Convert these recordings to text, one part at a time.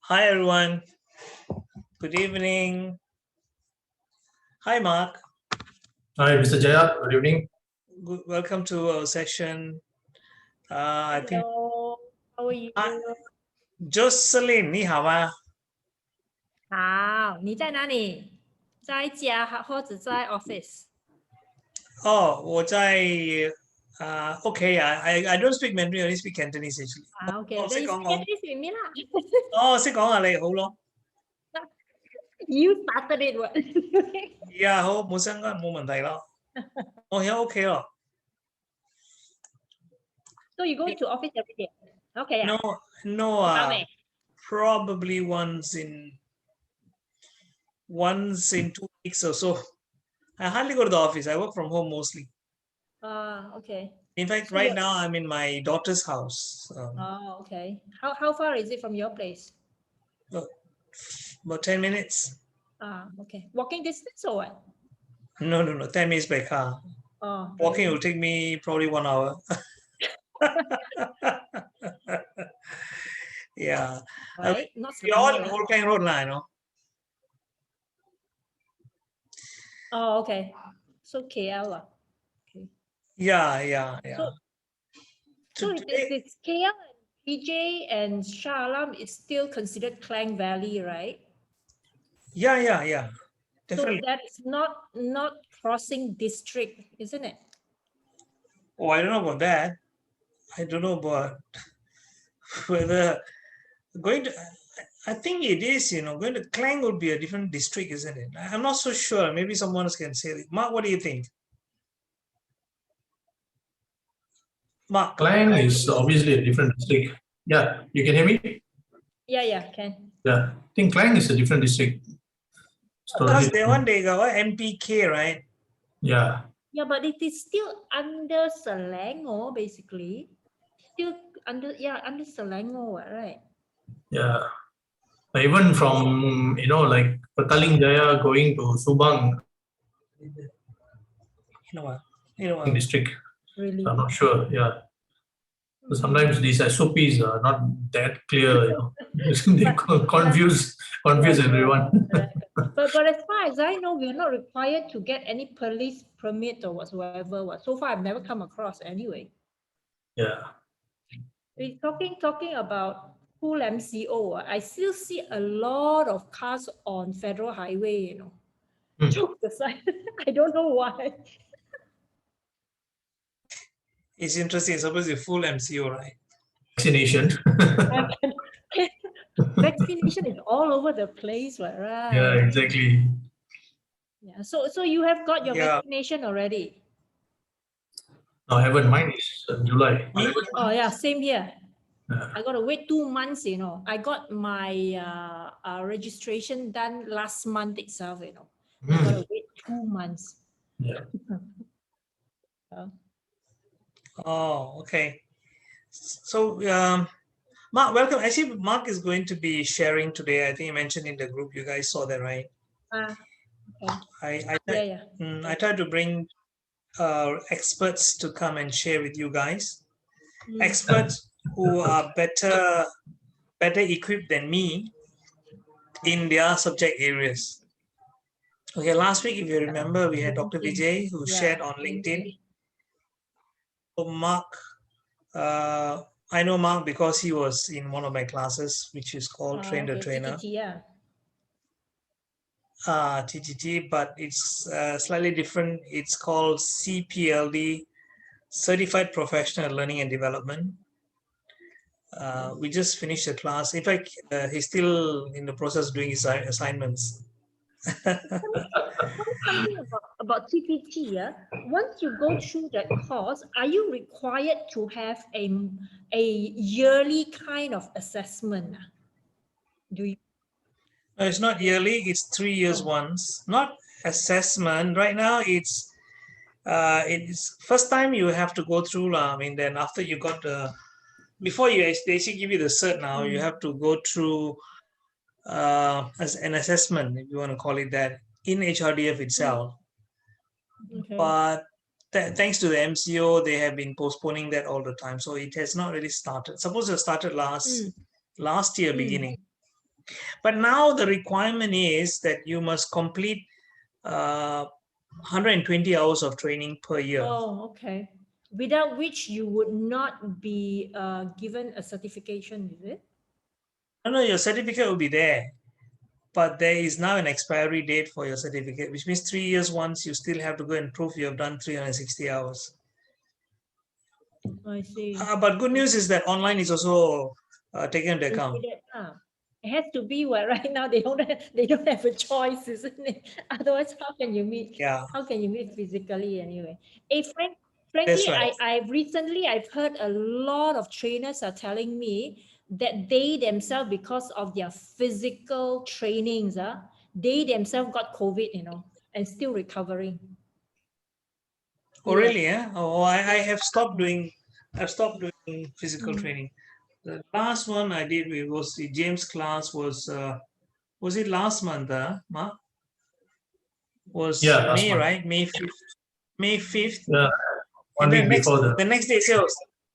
Hi, everyone. Good evening. Hi, Mark. Hi, Mr. Jaya. Good evening. Welcome to our session. I think Hello, how are you? Jocelyn, 你好吗？好，你在哪里？在家或者在 office？哦，我在OK I don't speak Mandarin, I only speak Cantonese actually. OK，我識 then you 講 speak 講 English with me 啦。識講啊，你好咯。You started it what? Yeah，好，冇相干，冇問題咯。我而家 OK 咯。So you go to office every day? Okay. No, probably once in 2 weeks or so. I hardly go to the office. I work from home mostly. Okay. In fact, So right now I'm in my daughter's house. Okay. How far is it from your place? About 10 minutes. Okay. Walking distance or what? No, 10 minutes by car. Walking will take me probably 1 hour. Yeah. Right. Not You're all in Old Klang Road line, no? Oh, okay. So KL lah. Okay. Yeah. So Today, it's KL and PJ and Shah Alam is still considered Klang Valley, right? yeah. Definitely. So that is not crossing district, isn't it? Oh, I don't know about that. I don't know about whether going to. I think it is, going to Klang would be a different district, isn't it? I'm not so sure. Maybe someone else can say it. Mark, what do you think? Mark. Klang is obviously a different district. Yeah, you can hear me? Yeah, can. Yeah, I think Klang is a different district. It's Because totally they different. they got what, MPK, right? Yeah, Yeah, but it is still under Selangor, basically. Still under Selangor, right? yeah. Even from, like Petaling Jaya going to Subang You know what? district. Really? I'm not sure. Yeah. So sometimes these SOPs are not that clear, they confuse everyone. But as far as I know, we're not required to get any police permit or whatsoever. So far, I've never come across anyway. Yeah. We're talking about full MCO. I still see a lot of cars on Federal Highway, Joke aside, I don't know why. It's interesting. Suppose you're full MCO, right? Vaccination. Vaccination is all over the place, right? Yeah, exactly. Yeah. So you have got your vaccination already? No, I haven't. Mine is July. Oh yeah, same here. Yeah. I got to wait 2 months, I got my registration done last month itself, I got to wait 2 months. Yeah. Oh, okay. So, Mark, welcome. Actually, Mark is going to be sharing today. I think you mentioned in the group. You guys saw that, right? Okay. I tried to bring experts to come and share with you guys. Experts who are better equipped than me in their subject areas. Okay, last week, if you remember, we had Dr. Vijay who shared on LinkedIn. So Mark, I know Mark because he was in one of my classes, which is called Train the Trainer. TTT, but it's slightly different. It's called CPLD, Certified Professional Learning and Development. We just finished the class. In fact, he's still in the process of doing his assignments. About TPT, once you go through that course, are you required to have a yearly kind of assessment? Do you? No, it's not yearly. It's 3 years once. Not assessment. Right now, it's first time you have to go through. I mean, then after you got the, before they actually give you the cert now, you have to go through as an assessment, if you want to call it that, in HRDF itself. Okay. But thanks to the MCO, they have been postponing that all the time. So it has not really started. Suppose it started last year beginning. But now the requirement is that you must complete 120 hours of training per year. Oh, okay. Without which you would not be given a certification, is it? No, your certificate will be there, but there is now an expiry date for your certificate, which means 3 years once you still have to go and prove you have done 360 hours. I see. But good news is that online is also taken into account. Considered, it has to be what right now they don't have a choice, isn't it? Otherwise, how can you meet? Yeah, How can you meet physically anyway? Hey, frankly, that's right. I've heard a lot of trainers are telling me that they themselves, because of their physical trainings, they themselves got COVID, and still recovering. Oh, Yeah. really? Yeah. Oh, I have stopped doing. I've stopped doing physical Mm. training. The last one I did was the James class. Was it last month? Mark? Was Yeah, last May, month. right? May 5th. May 5th. Yeah, And 1 then week before the next day, so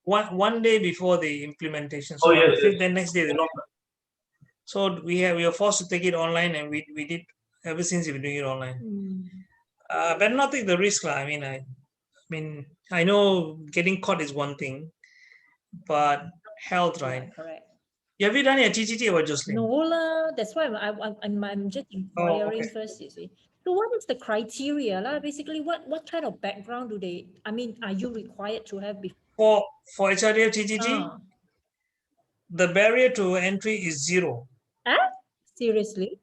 one day before the implementation. So Oh, on the yes, 5th, yes. then next day the lockdown. So we were forced to take it online, and we did ever since we've been doing it online. Mm. But not take the risk, lah. I mean, I know getting caught is one thing, but health, right? Correct. Have you done your TGT or Jocelyn? No lah, that's why I'm just inquiring okay. first, you see. So what is the criteria lah? Basically, what kind of background do they? I mean, are you required to have before? For HRDF TGT, the barrier to entry is 0. Seriously?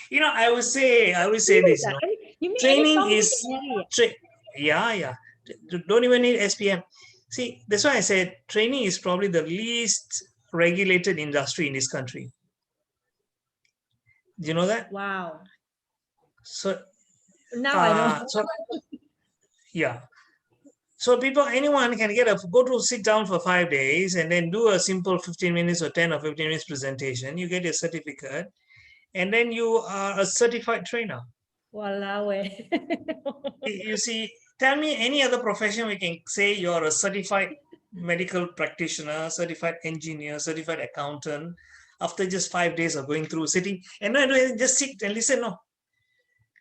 Yeah, I would say this. You mean Training any is yeah. Don't even need SPM. See, that's why I said training is probably the least regulated industry in this country. Do you know that? Wow. So Now I know. so yeah. So anyone can go to sit down for 5 days and then do a simple 15 minutes or 10 or 15 minutes presentation. You get your certificate, and then you are a certified trainer. Walao eh. You see, tell me any other profession we can say you're a certified medical practitioner, certified engineer, certified accountant after just 5 days of going through sitting and not just sit and listen. No.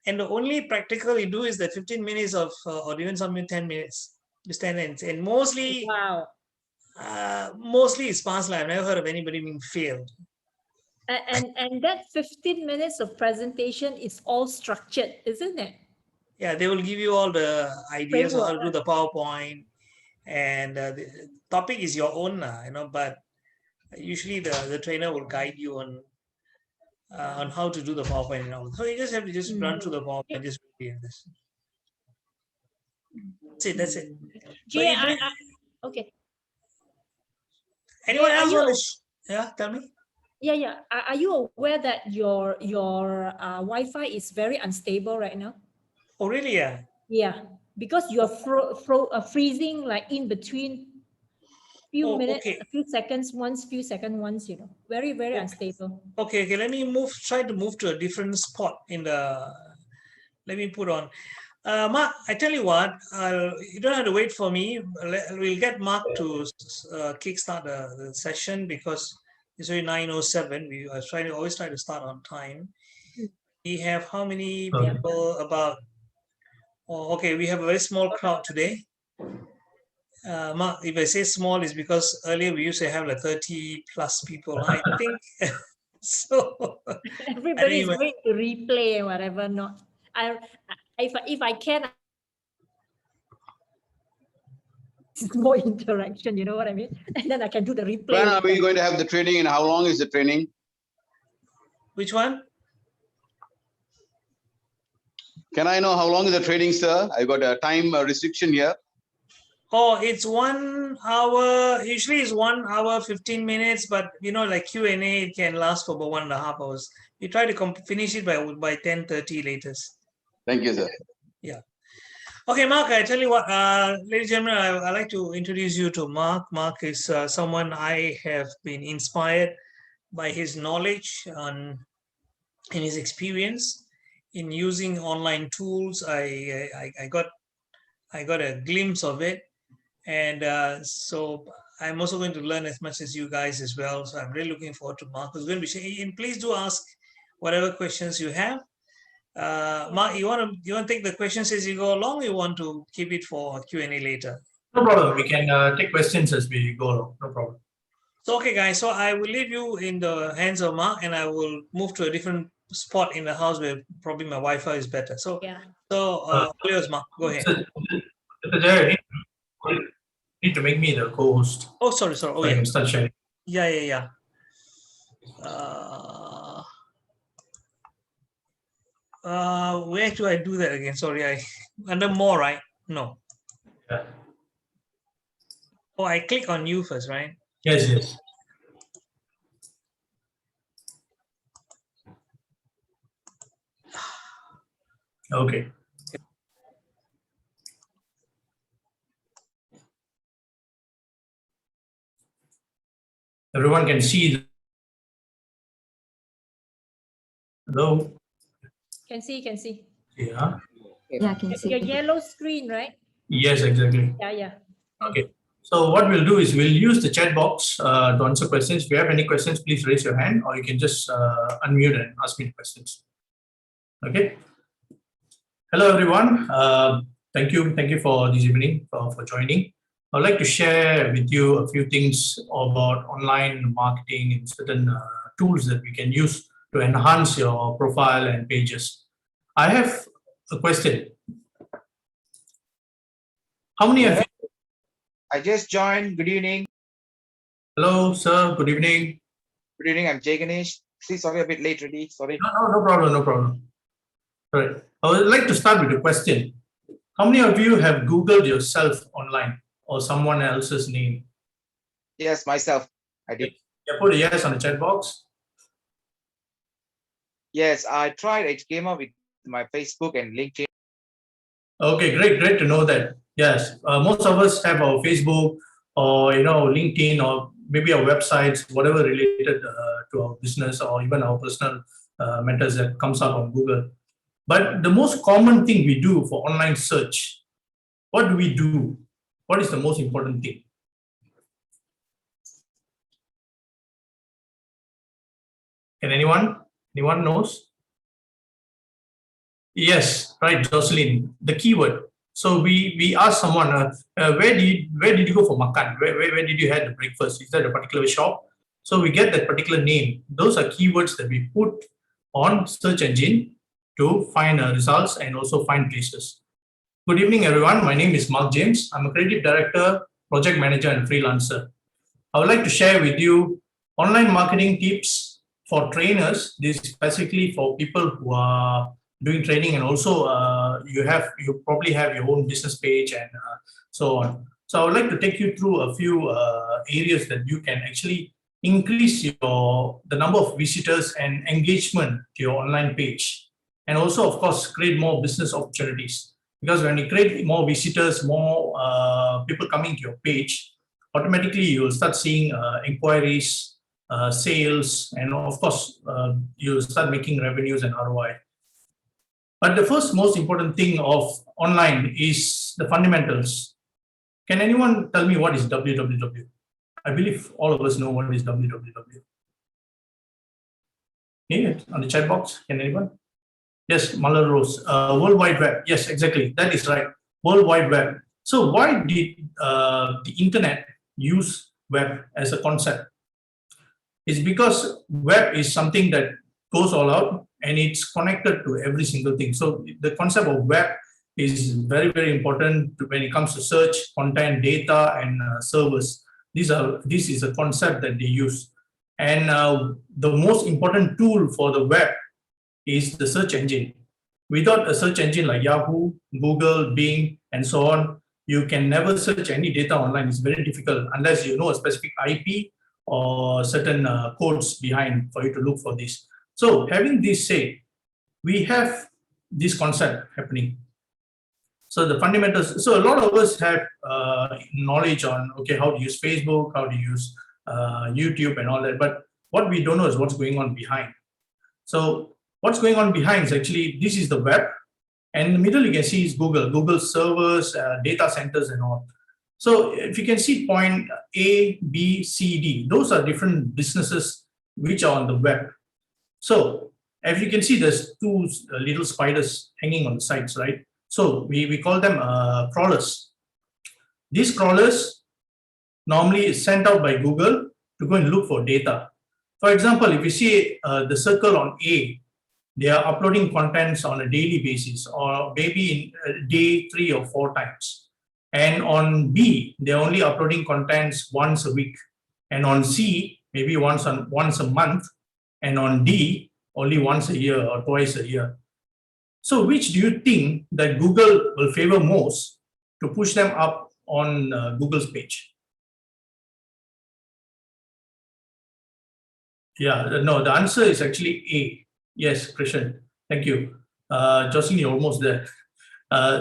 And the only practical you do is that 15 minutes of, or even something 10 minutes. You stand and mostly, Wow. mostly it's passed. I've never heard of anybody being failed. And that 15 minutes of presentation is all structured, isn't it? Yeah, they will give you all the ideas on how to Framework. do the PowerPoint, and the topic is your own, but usually the trainer will guide you on how to do the PowerPoint and all. So you just have to just run through the PowerPoint and just read this. That's it. So okay. Anyone else want to? Yeah, tell me. Yeah. Are you aware that your Wi-Fi is very unstable right now? Oh, really? Yeah. Yeah, because you're freezing like in between few minutes, okay. a few seconds once, very, very unstable. Okay. Let me try to move to a different spot let me put on. Mark, I tell you what, you don't have to wait for me. We'll get Mark to kickstart the session because it's already 9:07. We always try to start on time. We have how many people? About. Oh, okay, we have a very small crowd today. Mark, if I say small, is because earlier we used to have like 30 plus people. I think so. Everybody is going to replay and whatever. Not, if I can, it's more interaction. You know what I mean? And then I can do the replay. When are we going to have the training, and how long is the training? Which one? Can I know how long is the training, sir? I got a time restriction here. Oh, it's 1 hour. Usually it's 1 hour, 15 minutes, but like Q&A, it can last for about 1.5 hours. We try to finish it by 10:30 latest. Thank you, sir. Yeah. Okay, Mark, I tell you what, ladies and gentlemen, I'd like to introduce you to Mark. Mark is someone I have been inspired by his knowledge and his experience in using online tools. I got a glimpse of it. And so I'm also going to learn as much as you guys as well. So I'm really looking forward to Mark who's going to be sharing. And please do ask whatever questions you have. Mark, you want to take the questions as you go along, or you want to keep it for Q&A later? No problem. We can take questions as we go along. No problem. So, okay, guys, so I will leave you in the hands of Mark, and I will move to a different spot in the house where probably my Wi-Fi is better. So, Yeah. all yours, Mark. Go ahead. Mr. Jay, you need to make me the co-host. Oh, sorry. So Oh, I yeah. can start sharing. Yeah. Where do I do that again? Sorry, under more, right? No. Yeah. Oh, I click on you first, right? Yes. Okay. Everyone can see. Hello. Can see. Yeah. Yeah, I can see. Your yellow screen, right? Yes, exactly. Yeah. Okay. So what we'll do is we'll use the chat box to answer questions. If you have any questions, please raise your hand, or you can just unmute and ask me the questions. Okay. Hello, everyone. Thank you for this evening for joining. I'd like to share with you a few things about online marketing and certain tools that we can use to enhance your profile and pages. I have a question. How many of you? I just joined. Good evening. Hello, sir. Good evening. Good evening. I'm Jay Ganesh. Please, sorry, a bit late already. Sorry. No problem. All right. I would like to start with a question. How many of you have Googled yourself online or someone else's name? Yes, myself. I did. Yeah, put a yes on the chat box. Yes, I tried. It came up with my Facebook and LinkedIn. Okay, great to know that. Yes, most of us have our Facebook or LinkedIn or maybe our websites, whatever related to our business or even our personal matters that comes up on Google. But the most common thing we do for online search, what do we do? What is the most important thing? Can anyone knows? Yes, right, Jocelyn. The keyword. So we ask someone, where did you go for makan? Where did you have the breakfast? Is that a particular shop? So we get that particular name. Those are keywords that we put on search engine to find results and also find places. Good evening, everyone. My name is Mark James. I'm a creative director, project manager, and freelancer. I would like to share with you online marketing tips for trainers. This is basically for people who are doing training, and also you probably have your own business page and so on. So I would like to take you through a few areas that you can actually increase the number of visitors and engagement to your online page, and also, of course, create more business opportunities. Because when you create more visitors, more people coming to your page, automatically you'll start seeing inquiries, sales, and of course, you'll start making revenues and ROI. But the first most important thing of online is the fundamentals. Can anyone tell me what is www? I believe all of us know what is www. Yeah, on the chat box, can anyone? Yes, Malal Rose. World Wide Web. Yes, exactly. That is right. World Wide Web. So why did the internet use web as a concept? It's because web is something that goes all out and it's connected to every single thing. So the concept of web is very, very important when it comes to search, content, data, and servers. This is a concept that they use. And the most important tool for the web is the search engine. Without a search engine like Yahoo, Google, Bing, and so on, you can never search any data online. It's very difficult unless you know a specific IP or certain codes behind for you to look for this. So having this said, we have this concept happening. So the fundamentals, so a lot of us have knowledge on, okay, how to use Facebook, how to use YouTube and all that, but what we don't know is what's going on behind. So what's going on behind is actually, this is the web, and in the middle you can see is Google servers, data centers and all. So if you can see point A, B, C, D, those are different businesses which are on the web. So as you can see, there's two little spiders hanging on the sides, right? So we call them crawlers. These crawlers normally is sent out by Google to go and look for data. For example, if you see the circle on A, they are uploading contents on a daily basis or maybe in day 3 or 4 times. And on B, they're only uploading contents once a week. And on C, maybe once a month. And on D, only once a year or twice a year. So which do you think that Google will favor most to push them up on Google's page? Yeah, no, the answer is actually A. Yes, Krishan, thank you. Jocelyn, you're almost there.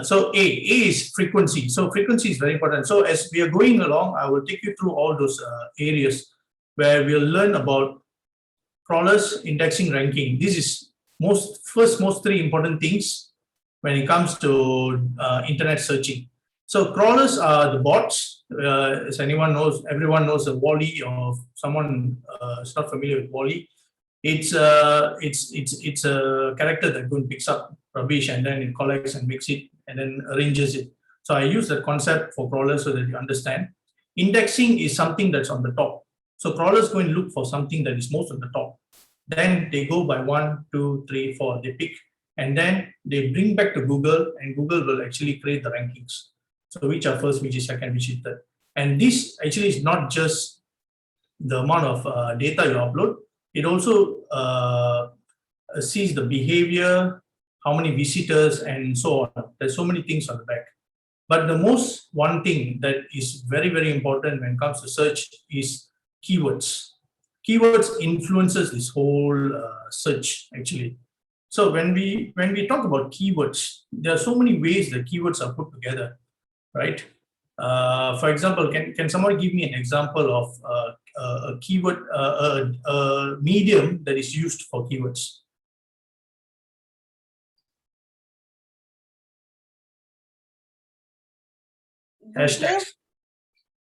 So A is frequency. So frequency is very important. So as we are going along, I will take you through all those areas where we'll learn about crawlers, indexing, ranking. This is most 3 important things when it comes to internet searching. So crawlers are the bots. As everyone knows a Wally, or someone is not familiar with Wally. It's a character that goes and picks up rubbish and then it collects and makes it and then arranges it. So I use that concept for crawlers so that you understand. Indexing is something that's on the top. So crawlers go and look for something that is most on the top. Then they go by 1, 2, 3, 4. They pick and then they bring back to Google, and Google will actually create the rankings. So which are first, which is second, which is third. And this actually is not just the amount of data you upload. It also sees the behavior, how many visitors, and so on. There's so many things on the back. But the one thing that is very, very important when it comes to search is keywords. Keywords influences this whole search actually. So when we talk about keywords, there are so many ways that keywords are put together, right? For example, can someone give me an example of a keyword, a medium that is used for keywords? Hashtags.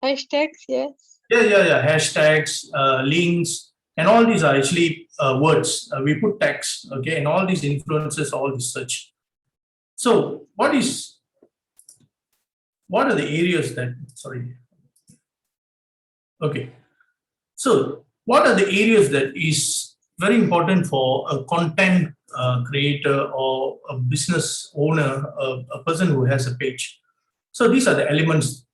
Hashtags, yes. Yeah. Hashtags, links, and all these are actually words. We put text, okay, and all these influences all this search. So what are the areas that, sorry. Okay. So what are the areas that is very important for a content creator or a business owner, a person who has a page? So these are the elements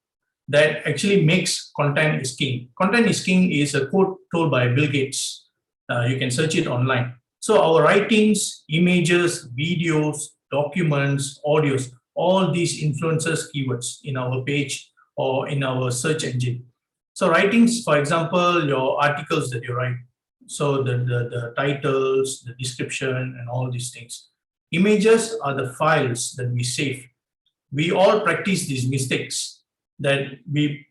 that actually makes content is king. Content is king is a quote told by Bill Gates. You can search it online. So our writings, images, videos, documents, audios, all these influences keywords in our page or in our search engine. So writings, for example, your articles that you write. So the titles, the description, and all these things. Images are the files that we save. We all practice these mistakes that we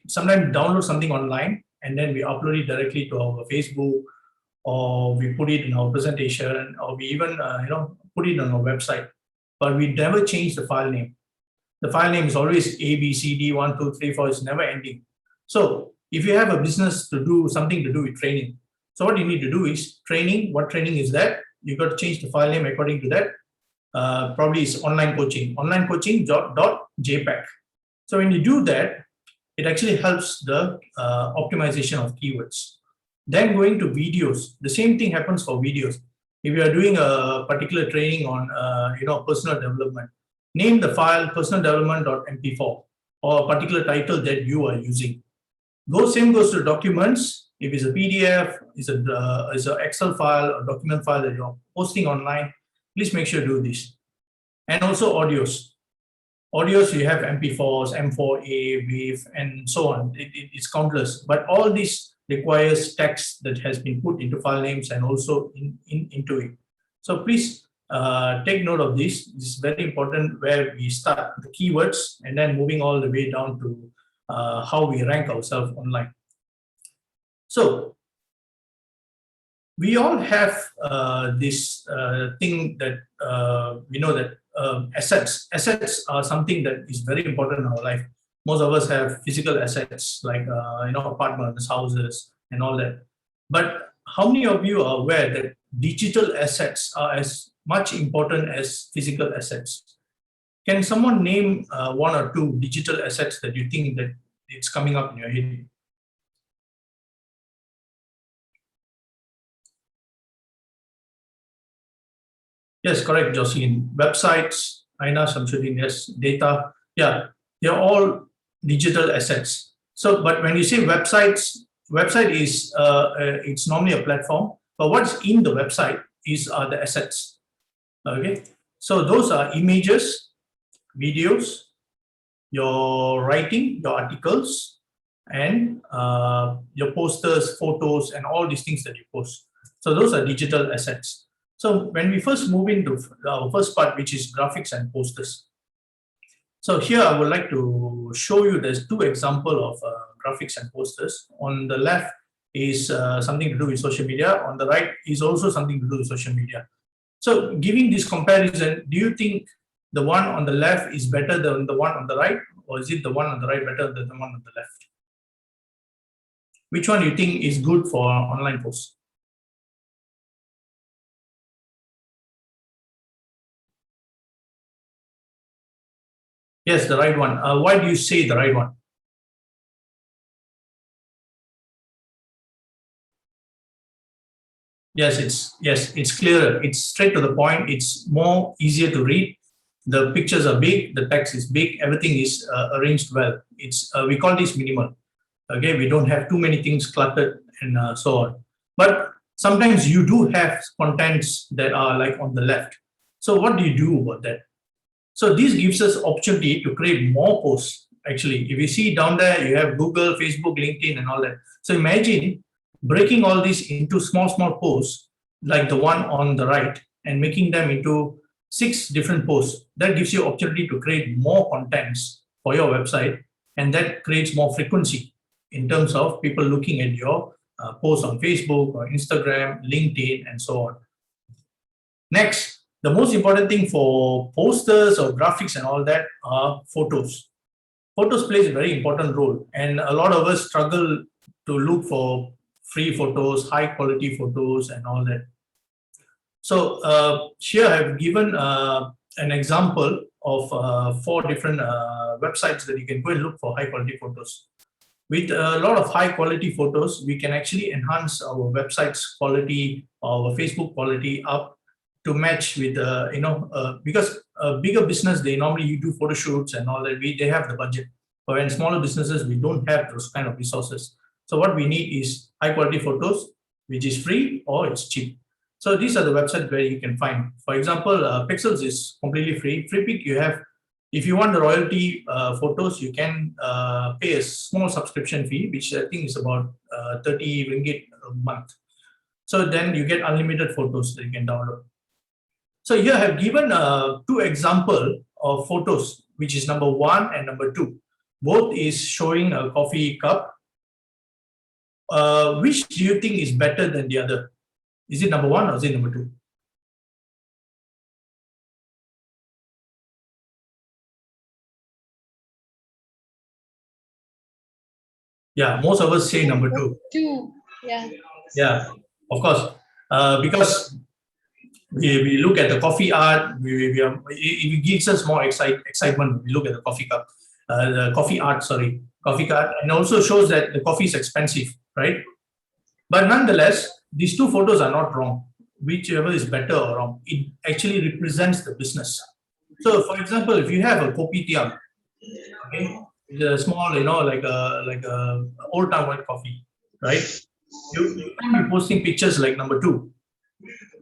sometimes download something online and then we upload it directly to our Facebook, or we put it in our presentation, or we even put it on our website. But we never change the file name. The file name is always A, B, C, D, 1, 2, 3, 4. It's never ending. So if you have a business to do something to do with training, so what you need to do is training. What training is that? You got to change the file name according to that. Probably it's online coaching .jpg. So when you do that, it actually helps the optimization of keywords. Then going to videos, the same thing happens for videos. If you are doing a particular training on personal development, name the file personal development.mp4 or a particular title that you are using. Same goes to documents. If it's a PDF, it's an Excel file or document file that you're posting online, please make sure to do this. And also audios. Audios, you have MP4s, M4A, WAV, and so on. It's countless. But all this requires text that has been put into file names and also into it. So please take note of this. This is very important, where we start the keywords and then moving all the way down to how we rank ourselves online. So we all have this thing that we know that assets are something that is very important in our life. Most of us have physical assets like apartments, houses, and all that. But how many of you are aware that digital assets are as much important as physical assets? Can someone name one or two digital assets that you think that it's coming up in your head? Yes, correct, Jocelyn. Websites, Aina, Shamsuddin, yes, data, yeah, they're all digital assets. So, but when you say websites, website is it's normally a platform, but what's in the website is the assets. Okay, so those are images, videos, your writing, your articles, and your posters, photos, and all these things that you post. So those are digital assets. So when we first move into our first part, which is graphics and posters. So here I would like to show you there's two examples of graphics and posters. On the left is something to do with social media. On the right is also something to do with social media. So giving this comparison, do you think the one on the left is better than the one on the right, or is it the one on the right better than the one on the left? Which one do you think is good for online posts? Yes, the right one. Why do you say the right one? Yes, it's clearer. It's straight to the point. It's more easier to read. The pictures are big. The text is big. Everything is arranged well. It's we call this minimal. Okay, we don't have too many things cluttered and so on. But sometimes you do have contents that are like on the left. So what do you do about that? So this gives us opportunity to create more posts. Actually, if you see down there, you have Google, Facebook, LinkedIn, and all that. So imagine breaking all these into small posts, like the one on the right, and making them into 6 different posts. That gives you opportunity to create more contents for your website, and that creates more frequency in terms of people looking at your posts on Facebook or Instagram, LinkedIn, and so on. Next, the most important thing for posters or graphics and all that are photos. Photos plays a very important role, and a lot of us struggle to look for free photos, high quality photos, and all that. So here I've given an example of 4 different websites that you can go and look for high quality photos. With a lot of high quality photos, we can actually enhance our website's quality, our Facebook quality up to match with because a bigger business, they normally do photo shoots and all that. They have the budget. But in smaller businesses, we don't have those kind of resources. So what we need is high quality photos, which is free or it's cheap. So these are the websites where you can find. For example, Pixels is completely free. FreePic, you have, if you want the royalty photos, you can pay a small subscription fee, which I think is about 30 ringgit a month. So then you get unlimited photos that you can download. So here I have given 2 examples of photos, which is number 1 and number 2. Both is showing a coffee cup. Which do you think is better than the other? Is it number 1 or is it number 2? Yeah, most of us say number 2. 2, yeah. Yeah, of course, because we look at the coffee art, it gives us more excitement when we look at the coffee cup, the coffee art, and also shows that the coffee is expensive, right? But nonetheless, these 2 photos are not wrong. Whichever is better or wrong, it actually represents the business. So, for example, if you have a kopitiam, okay, the small, like a old town white coffee, right? You can't be posting pictures like number 2.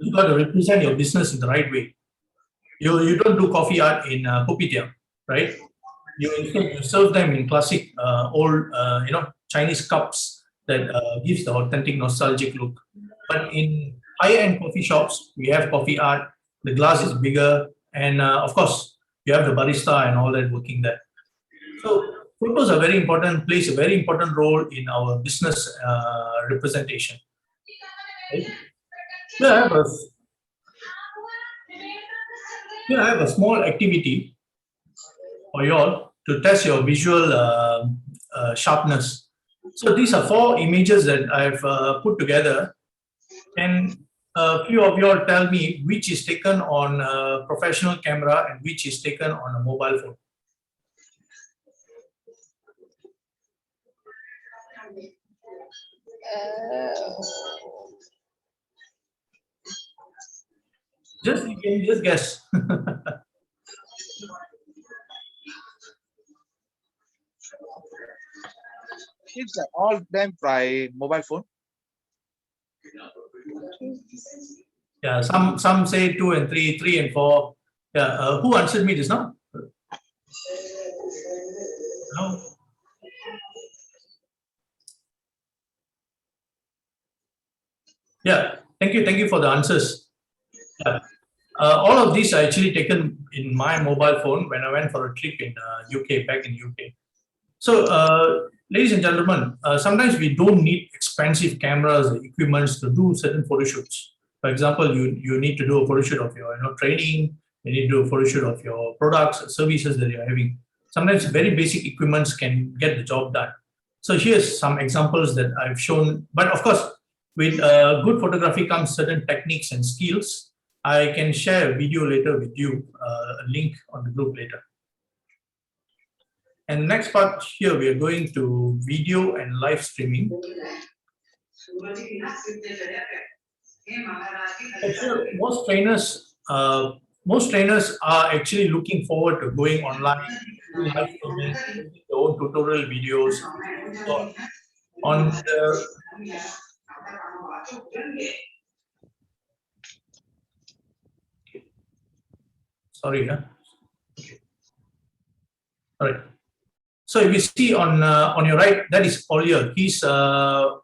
You got to represent your business in the right way. You don't do coffee art in kopitiam, right? You serve them in classic old Chinese cups that gives the authentic nostalgic look. But in high-end coffee shops, we have coffee art. The glass is bigger, and of course, you have the barista and all that working there. So photos are very important, plays a very important role in our business representation. Right? Here I have a small activity for you all to test your visual sharpness. So these are 4 images that I've put together. And a few of you all tell me which is taken on a professional camera and which is taken on a mobile phone. You can just guess. It's all them by mobile phone. Yeah, some say 2 and 3, 3 and 4. Yeah, who answered me just now? No. Yeah, thank you for the answers. Yeah. All of these are actually taken in my mobile phone when I went for a trip in UK, back in UK. So, ladies and gentlemen, sometimes we don't need expensive cameras or equipments to do certain photo shoots. For example, you need to do a photo shoot of your training, you need to do a photo shoot of your products or services that you're having. Sometimes very basic equipments can get the job done. So here's some examples that I've shown. But of course, with good photography comes certain techniques and skills. I can share a video later with you, a link on the group later. And next part here, we are going to video and live streaming. Actually, most trainers are actually looking forward to going online, live streaming, their own tutorial videos. So on the sorry, yeah. All right. So if you see on your right, that is Olya. He's a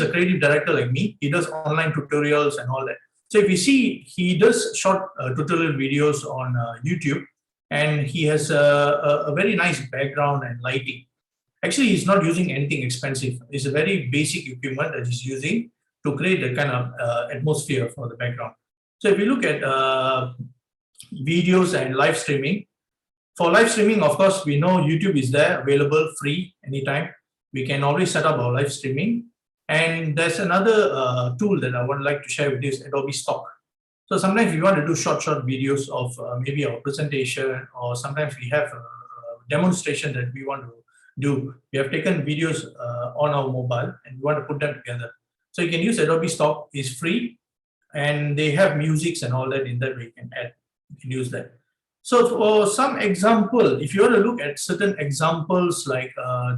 creative director like me. He does online tutorials and all that. So if you see, he does short tutorial videos on YouTube, and he has a very nice background and lighting. Actually, he's not using anything expensive. It's a very basic equipment that he's using to create the kind of atmosphere for the background. So if you look at videos and live streaming, for live streaming, of course, we know YouTube is there, available, free, anytime. We can always set up our live streaming. And there's another tool that I would like to share with you, is Adobe Stock. So sometimes we want to do short videos of maybe our presentation, or sometimes we have a demonstration that we want to do. We have taken videos on our mobile and we want to put them together. So you can use Adobe Stock, it's free, and they have musics and all that. In that way you can add, you can use that. So for some example, if you want to look at certain examples like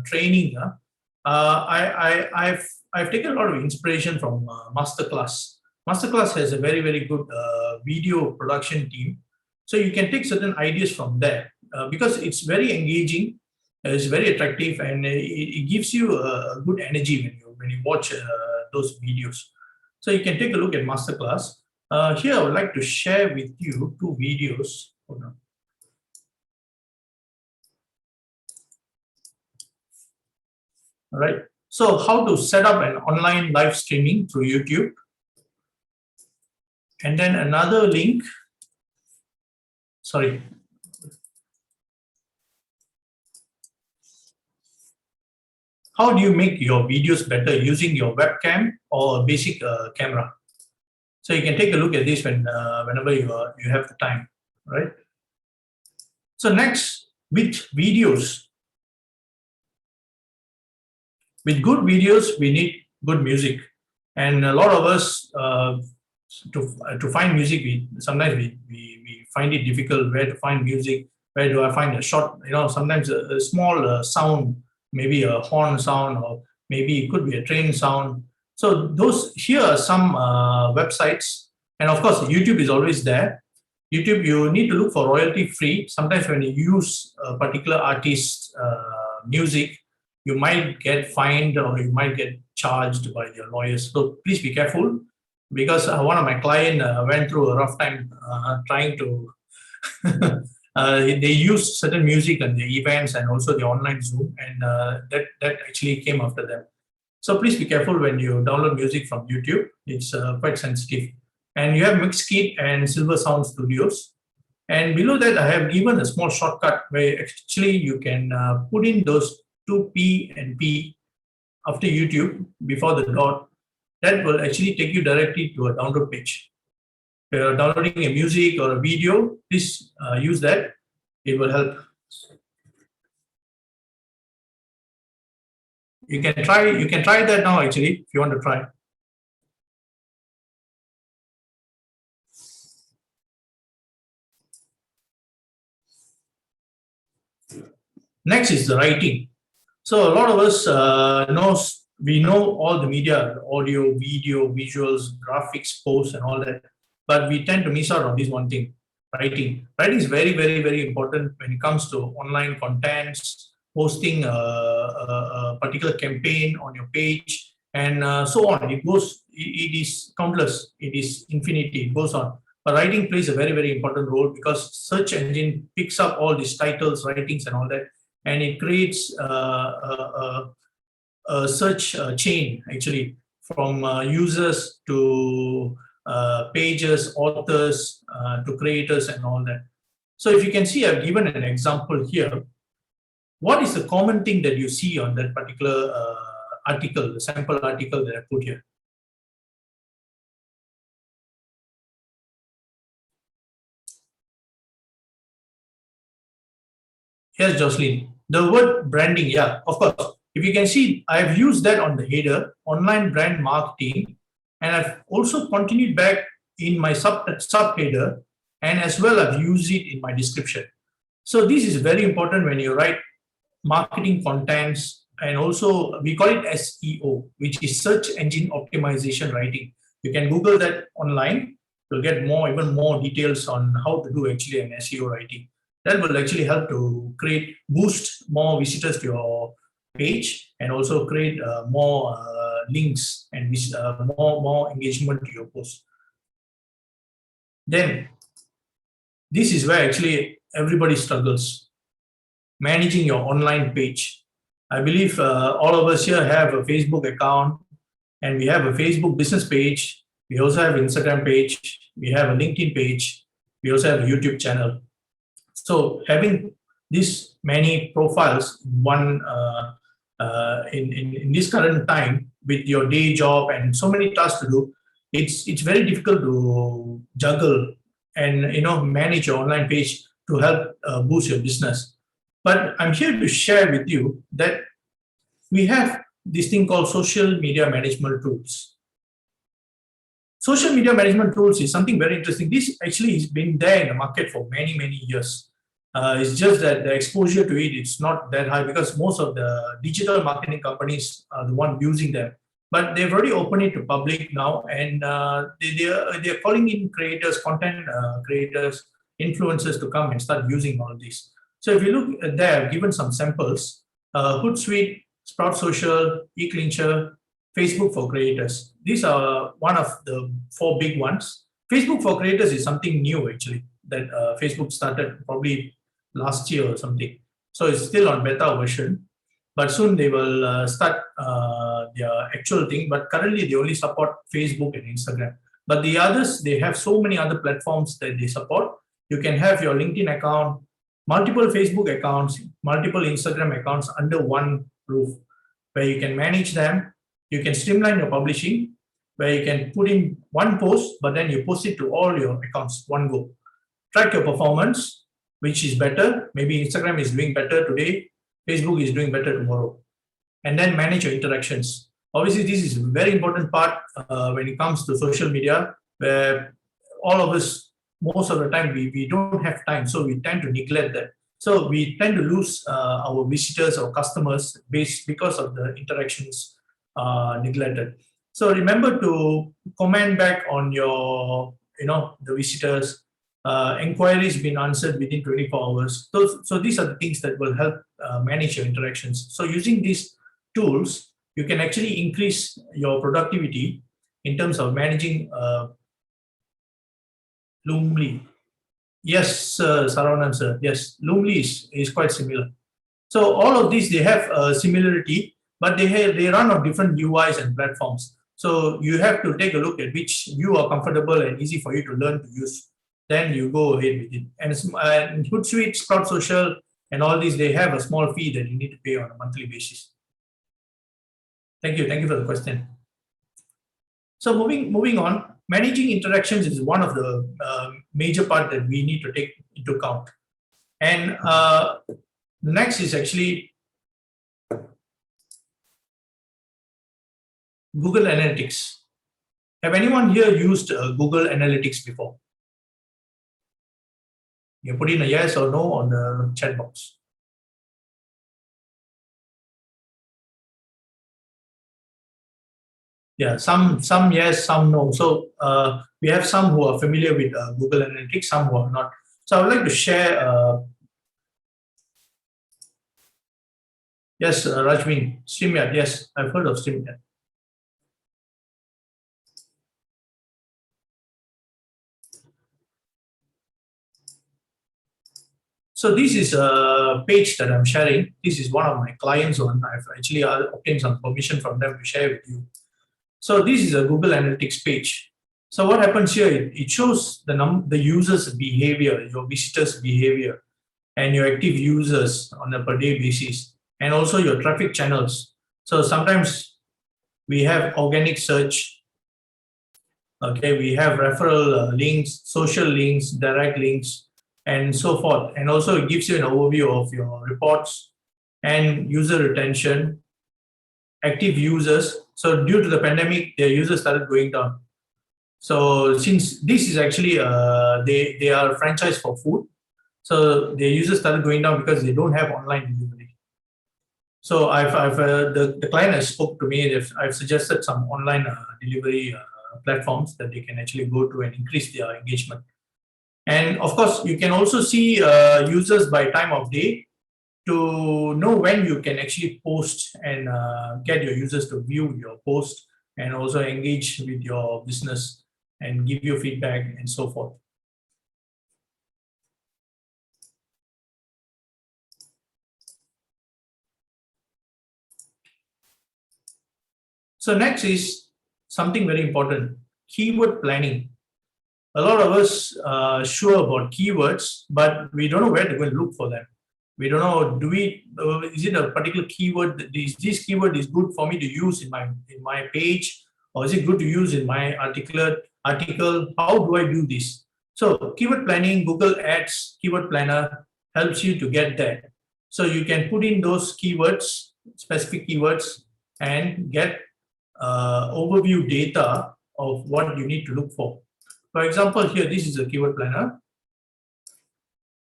training, I've taken a lot of inspiration from Masterclass. Masterclass has a very, very good video production team. So you can take certain ideas from there because it's very engaging, it's very attractive, and it gives you a good energy when you watch those videos. So you can take a look at Masterclass. Here I would like to share with you 2 videos. Hold on. All right. So how to set up an online live streaming through YouTube. And then another link. Sorry. How do you make your videos better using your webcam or a basic camera? So you can take a look at this whenever you have the time, right? So next, with videos. With good videos, we need good music, and a lot of us to find music, sometimes we find it difficult where to find music. Where do I find a short? Sometimes a small sound, maybe a horn sound, or maybe it could be a train sound. So here are some websites, and of course YouTube is always there. YouTube, you need to look for royalty free. Sometimes when you use a particular artist's music, you might get fined or you might get charged by your lawyers. So please be careful, because one of my clients went through a rough time trying to they used certain music in the events and also the online Zoom, and that actually came after them. So please be careful when you download music from YouTube. It's quite sensitive. And you have Mixkit and Silver Sound Studios. And below that, I have given a small shortcut where actually you can put in those two P and P after YouTube before the dot. That will actually take you directly to a download page. If you're downloading a music or a video, please use that. It will help. You can try that now actually if you want to try. Next is the writing. So a lot of us we know all the media, audio, video, visuals, graphics, posts, and all that, but we tend to miss out on this one thing: writing. Writing is very, very, very important when it comes to online contents, posting a particular campaign on your page, and so on. It goes. It is countless. It is infinity. It goes on. But writing plays a very, very important role because search engine picks up all these titles, writings, and all that, and it creates a search chain actually from users to pages, authors, to creators, and all that. So if you can see, I've given an example here. What is the common thing that you see on that particular article, the sample article that I put here? Yes, Jocelyn. The word branding, yeah, of course. If you can see, I've used that on the header, online brand marketing, and I've also continued back in my subheader, and as well I've used it in my description. So this is very important when you write marketing contents, and also we call it SEO, which is search engine optimization writing. You can Google that online. You'll get even more details on how to do actually an SEO writing. That will actually help to boost more visitors to your page, and also create more links and more engagement to your post. Then this is where actually everybody struggles: managing your online page. I believe all of us here have a Facebook account, and we have a Facebook business page. We also have an Instagram page. We have a LinkedIn page. We also have a YouTube channel. So having this many profiles in this current time with your day job and so many tasks to do, it's very difficult to juggle and manage your online page to help boost your business. But I'm here to share with you that we have this thing called social media management tools. Social media management tools is something very interesting. This actually has been there in the market for many, many years. It's just that the exposure to it is not that high because most of the digital marketing companies are the one using them. But they've already opened it to public now, and they're calling in creators, content creators, influencers to come and start using all this. So if you look at there, I've given some samples: Hootsuite, Sprout Social, eClincher, Facebook for Creators. These are one of the 4 big ones. Facebook for Creators is something new actually that Facebook started probably last year or something. So it's still on beta version, but soon they will start their actual thing. But currently they only support Facebook and Instagram. But the others, they have so many other platforms that they support. You can have your LinkedIn account, multiple Facebook accounts, multiple Instagram accounts under one roof, where you can manage them. You can streamline your publishing, where you can put in one post, but then you post it to all your accounts one go. Track your performance, which is better. Maybe Instagram is doing better today, Facebook is doing better tomorrow. And then manage your interactions. Obviously, this is a very important part when it comes to social media, where all of us, most of the time, we don't have time, so we tend to neglect that. So we tend to lose our visitors or customers because of the interactions neglected. So remember to comment back on your, the visitors. Inquiries been answered within 24 hours. So these are the things that will help manage your interactions. So using these tools, you can actually increase your productivity in terms of managing Loomly. Yes, Saravanan sir. Yes, Loomly is quite similar. So all of these, they have a similarity, but they run on different UIs and platforms. So you have to take a look at which you are comfortable and easy for you to learn to use. then you go ahead with it. And Hootsuite, Sprout Social, and all these, they have a small fee that you need to pay on a monthly basis. Thank you for the question. So moving on, managing interactions is one of the major part that we need to take into account. And the next is actually Google Analytics. Have anyone here used Google Analytics before? You put in a yes or no on the chat box. Yeah, some yes, some no. So we have some who are familiar with Google Analytics, some who are not. So I would like to share. Yes, Rajmin, StreamYard. Yes, I've heard of StreamYard. So this is a page that I'm sharing. This is one of my clients one. I've actually obtained some permission from them to share with you. So this is a Google Analytics page. So what happens here, it shows the users' behavior, your visitors' behavior, and your active users on a per day basis, and also your traffic channels. So sometimes we have organic search. Okay, we have referral links, social links, direct links, and so forth. And also it gives you an overview of your reports and user retention, active users. So due to the pandemic, their users started going down. So since this is actually, they are franchise for food. So their users started going down because they don't have online delivery. So the client has spoke to me. I've suggested some online delivery platforms that they can actually go to and increase their engagement. And of course, you can also see users by time of day to know when you can actually post and get your users to view your post and also engage with your business and give you feedback and so forth. So next is something very important, keyword planning. A lot of us are sure about keywords, but we don't know where to go and look for them. We don't know, is it a particular keyword that this keyword is good for me to use in my page, or is it good to use in my article? How do I do this? So keyword planning, Google Ads Keyword Planner helps you to get that. So you can put in those keywords, specific keywords, and get overview data of what you need to look for. For example, here, this is a keyword planner.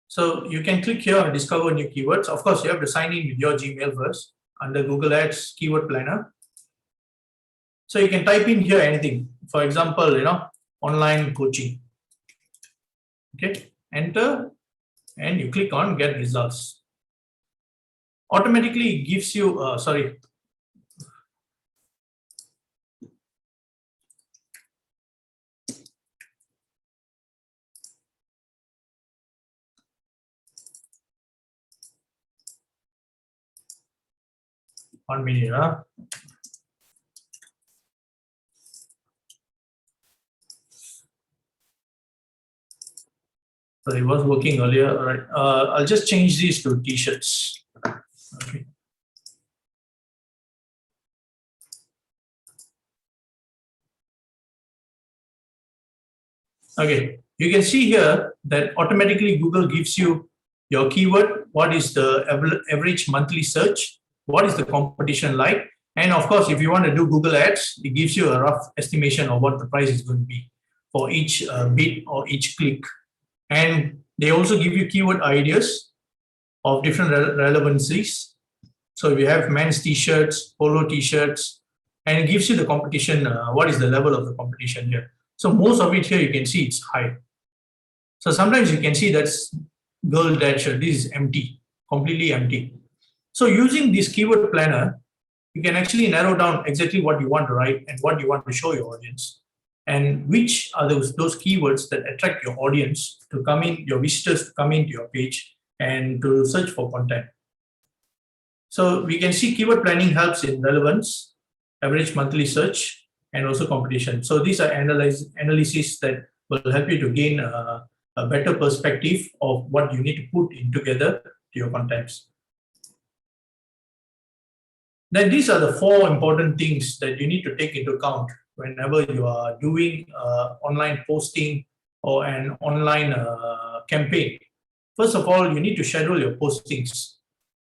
So you can click here and discover new keywords. Of course, you have to sign in with your Gmail first under Google Ads Keyword Planner. So you can type in here anything. For example, online coaching. Okay, enter, and you click on get results. Automatically, it gives you, sorry. One minute, huh? So it was working earlier. All right. I'll just change these to t-shirts. Okay. Okay. You can see here that automatically Google gives you your keyword. What is the average monthly search? What is the competition like? And of course, if you want to do Google Ads, it gives you a rough estimation of what the price is going to be for each bid or each click. And they also give you keyword ideas of different relevancies. So we have men's t-shirts, polo t-shirts, and it gives you the competition, what is the level of the competition here. So most of it here, you can see it's high. So sometimes you can see that's girl dad shirt, this is empty, completely empty. So using this keyword planner, you can actually narrow down exactly what you want to write and what you want to show your audience, and which are those keywords that attract your audience to come in, your visitors to come into your page and to search for content. So we can see keyword planning helps in relevance, average monthly search, and also competition. So these are analyses that will help you to gain a better perspective of what you need to put in together to your contents. Then these are the 4 important things that you need to take into account whenever you are doing online posting or an online campaign. First of all, you need to schedule your postings.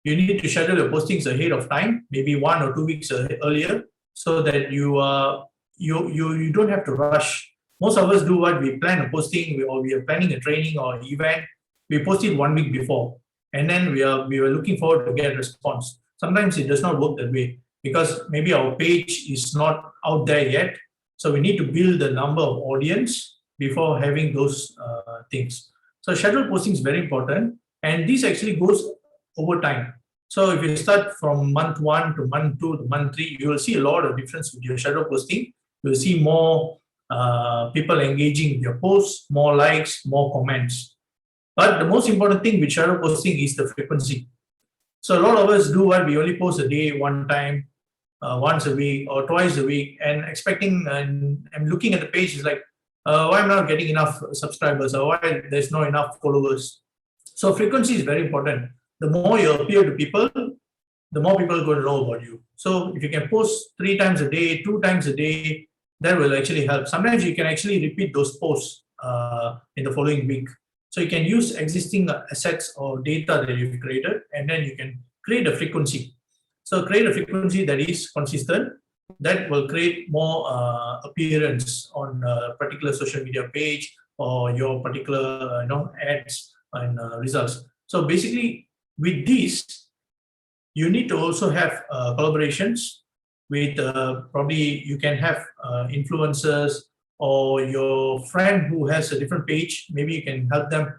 You need to schedule your postings ahead of time, maybe 1 or 2 weeks earlier, so that you don't have to rush. Most of us do what we plan a posting, or we are planning a training or event. We post it 1 week before, and then we are looking forward to get a response. Sometimes it does not work that way because maybe our page is not out there yet. So we need to build the number of audience before having those things. So schedule posting is very important, and this actually goes over time. So if you start from month 1 to month 2 to month 3, you will see a lot of difference with your schedule posting. You will see more people engaging with your posts, more likes, more comments. But the most important thing with shadow posting is the frequency. So a lot of us do what we only post a day, one time, once a week or twice a week, and expecting and looking at the page is like, why am I not getting enough subscribers, or why there's not enough followers. So frequency is very important. The more you appear to people, the more people are going to know about you. So if you can post 3 times a day, 2 times a day, that will actually help. Sometimes you can actually repeat those posts in the following week. So you can use existing assets or data that you've created, and then you can create a frequency. So create a frequency that is consistent, that will create more appearance on a particular social media page or your particular ads and results. So basically, with this, you need to also have collaborations with probably you can have influencers or your friend who has a different page. Maybe you can help them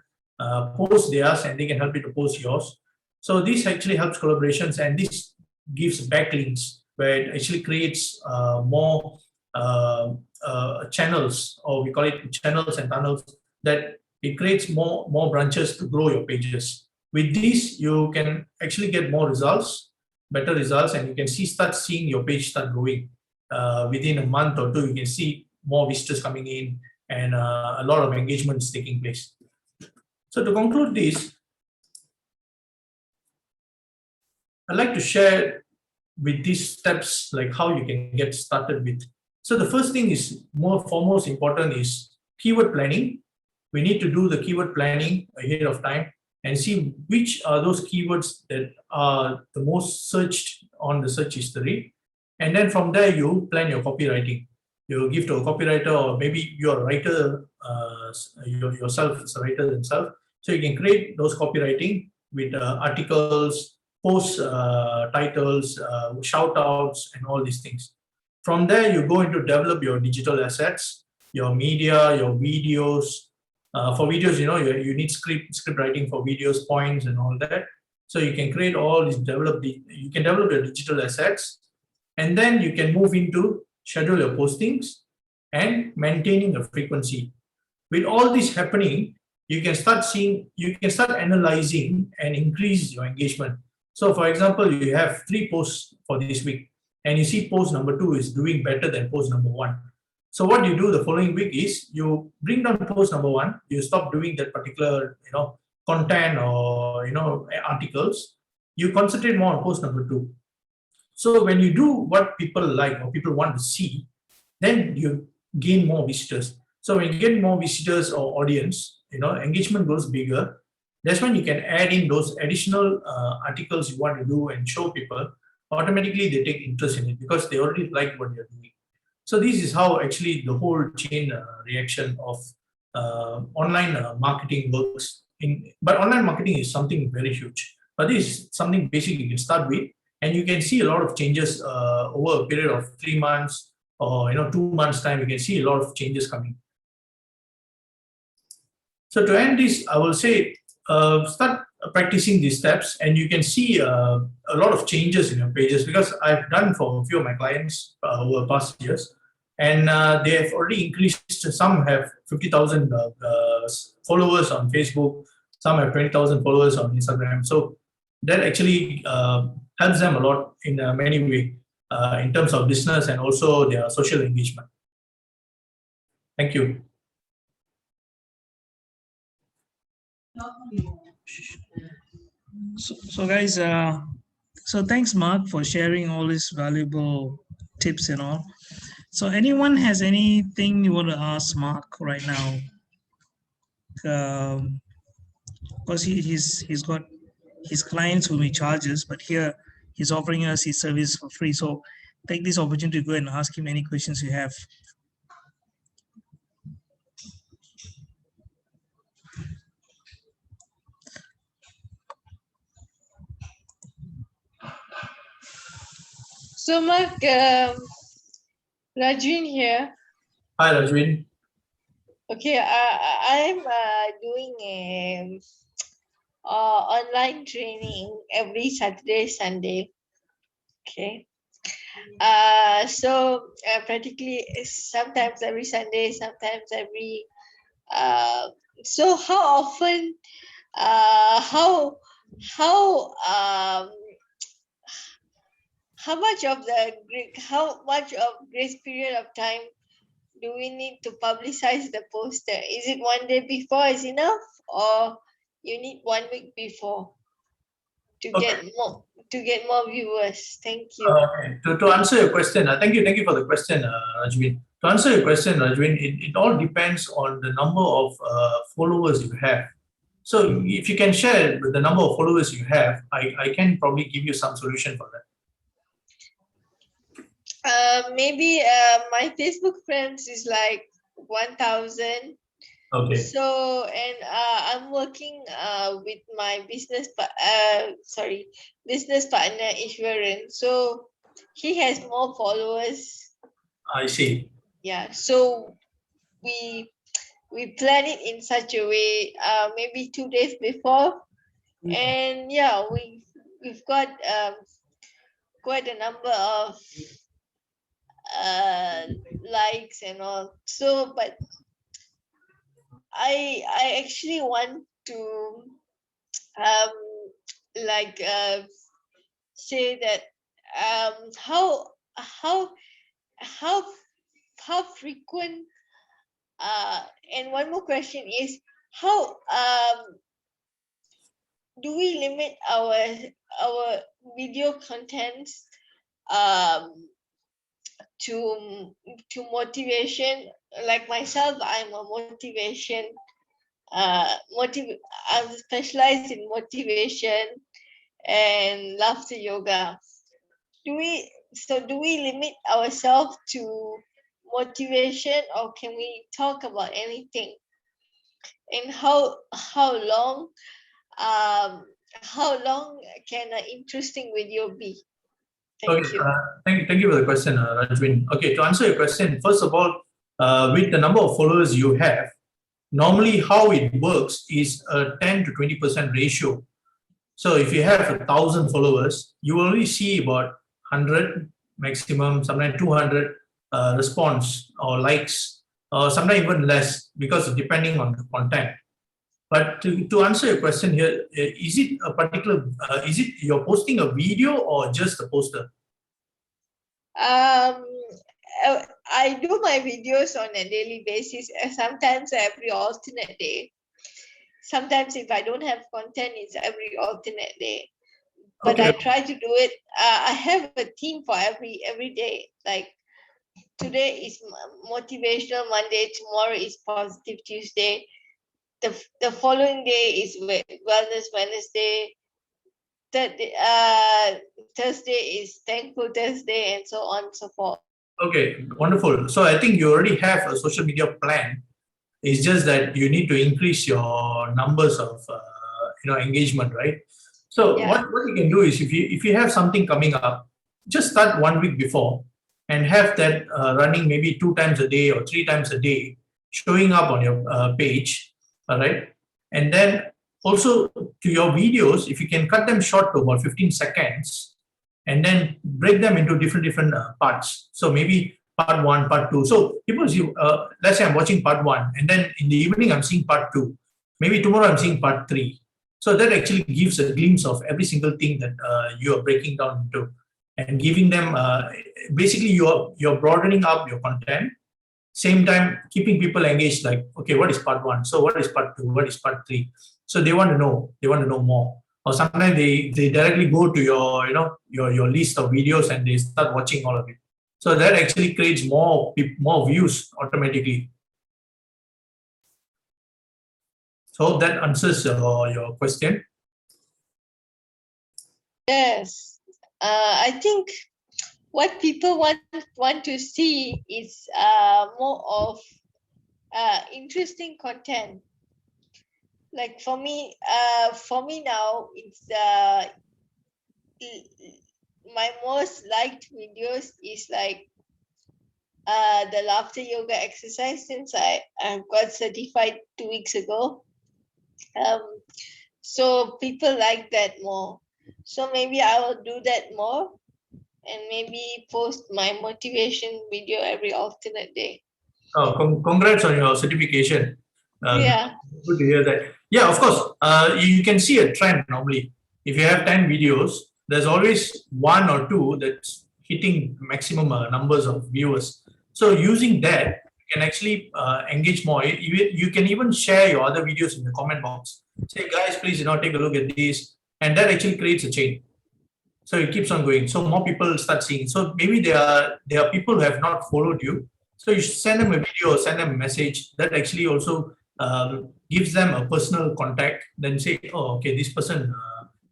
post theirs and they can help you to post yours. So this actually helps collaborations, and this gives backlinks where it actually creates more channels, or we call it channels and tunnels, that it creates more branches to grow your pages. With this, you can actually get more results, better results, and you can start seeing your page start growing. Within a month or 2, you can see more visitors coming in and a lot of engagements taking place. So to conclude this, I'd like to share with these steps like how you can get started with. So the first thing is foremost important is keyword planning. We need to do the keyword planning ahead of time and see which are those keywords that are the most searched on the search history. And then from there, you plan your copywriting. You give to a copywriter, or maybe you're a writer yourself, as a writer himself. So you can create those copywriting with articles, post titles, shout outs, and all these things. From there, you go into develop your digital assets, your media, your videos. For videos, you need script writing for videos, points, and all that. So you can create all these, you can develop your digital assets, and then you can move into schedule your postings and maintaining a frequency. With all this happening, you can start analyzing and increase your engagement. So for example, you have 3 posts for this week, and you see post number 2 is doing better than post number 1. So what you do the following week is you bring down post number 1, you stop doing that particular content or articles, you concentrate more on post number 2. So when you do what people like or people want to see, then you gain more visitors. So when you get more visitors or audience, engagement goes bigger. That's when you can add in those additional articles you want to do and show people. Automatically they take interest in it because they already like what you're doing. So this is how actually the whole chain reaction of online marketing works. But online marketing is something very huge. But this is something basic you can start with, and you can see a lot of changes over a period of 3 months or 2 months time. You can see a lot of changes coming. So to end this, I will say start practicing these steps, and you can see a lot of changes in your pages, because I've done for a few of my clients over the past years, and they have already increased. Some have 50,000 followers on Facebook, some have 20,000 followers on Instagram. So that actually helps them a lot in many ways in terms of business and also their social engagement. Thank you. So guys, so thanks Mark for sharing all these valuable tips and all. So anyone has anything you want to ask Mark right now? Because he's got his clients whom he charges, but here he's offering us his service for free. So take this opportunity to go and ask him any questions you have. So Mark, Rajwin here. Hi, Rajwin. Okay, I'm doing a online training every Saturday, Sunday. Okay. So practically sometimes every Sunday, sometimes every. So how often? How how much of grace period of time do we need to publicize the poster? Is it one day before is enough, or you need 1 week before to get more viewers? Thank you. To answer your question, thank you for the question, Rajwin. To answer your question, Rajwin, it all depends on the number of followers you have. So if you can share the number of followers you have, I can probably give you some solution for that. Maybe my Facebook friends is like 1,000. Okay. So and I'm working with my business partner Ishwaran. So he has more followers. I see. Yeah. So we plan it in such a way, maybe 2 days before, and yeah, we've got quite a number of likes and all. So, but I actually want to say that how frequent, and one more question is how do we limit our video contents to motivation? Like myself, I'm a motivation I'm specialized in motivation and laughter yoga. Do we limit ourselves to motivation, or can we talk about anything? And how long can an interesting video be? Thank you. Thank you for the question, Rajwin. Okay, to answer your question, first of all, with the number of followers you have, normally how it works is a 10 to 20% ratio. So if you have 1,000 followers, you will only see about 100 maximum, sometimes 200 response or likes, or sometimes even less, because depending on the content. But to answer your question here, is it a particular, is it you're posting a video or just a poster? I do my videos on a daily basis, sometimes every alternate day. Sometimes if I don't have content, it's every alternate day. But Okay. I try to do it. I have a theme for every day. Like today is motivational Monday, tomorrow is positive Tuesday. The following day is wellness Wednesday. Thursday is thankful Thursday, and so on and so forth. Okay, wonderful. So I think you already have a social media plan. It's just that you need to increase your numbers of engagement, right? So Yeah. what you can do is, if you have something coming up, just start 1 week before and have that running maybe 2 times a day or 3 times a day, showing up on your page, all right? And then also to your videos, if you can cut them short to about 15 seconds, and then break them into different parts. So maybe part 1, part 2. So people see, let's say I'm watching part 1, and then in the evening I'm seeing part 2. Maybe tomorrow I'm seeing part 3. So that actually gives a glimpse of every single thing that you are breaking down into, and giving them basically you're broadening up your content. Same time keeping people engaged. Like, okay, what is part 1? So what is part 2? What is part 3? So they want to know. They want to know more. Or sometimes they directly go to your your list of videos and they start watching all of it. So that actually creates more views automatically. So hope that answers your question. Yes. I think what people want to see is more of interesting content. Like for me now, it's my most liked videos is like the laughter yoga exercise, since I got certified 2 weeks ago. So people like that more. So maybe I will do that more and maybe post my motivation video every alternate day. Oh, congrats on your certification. Yeah. Good to hear that. Yeah, of course. You can see a trend normally. If you have 10 videos, there's always one or two that's hitting maximum numbers of viewers. So using that, you can actually engage more. You can even share your other videos in the comment box. Say, guys, please, take a look at this, and that actually creates a chain. So it keeps on going. So more people start seeing. So maybe there are people who have not followed you. So you send them a video, send them a message. That actually also gives them a personal contact. Then say, oh, okay, this person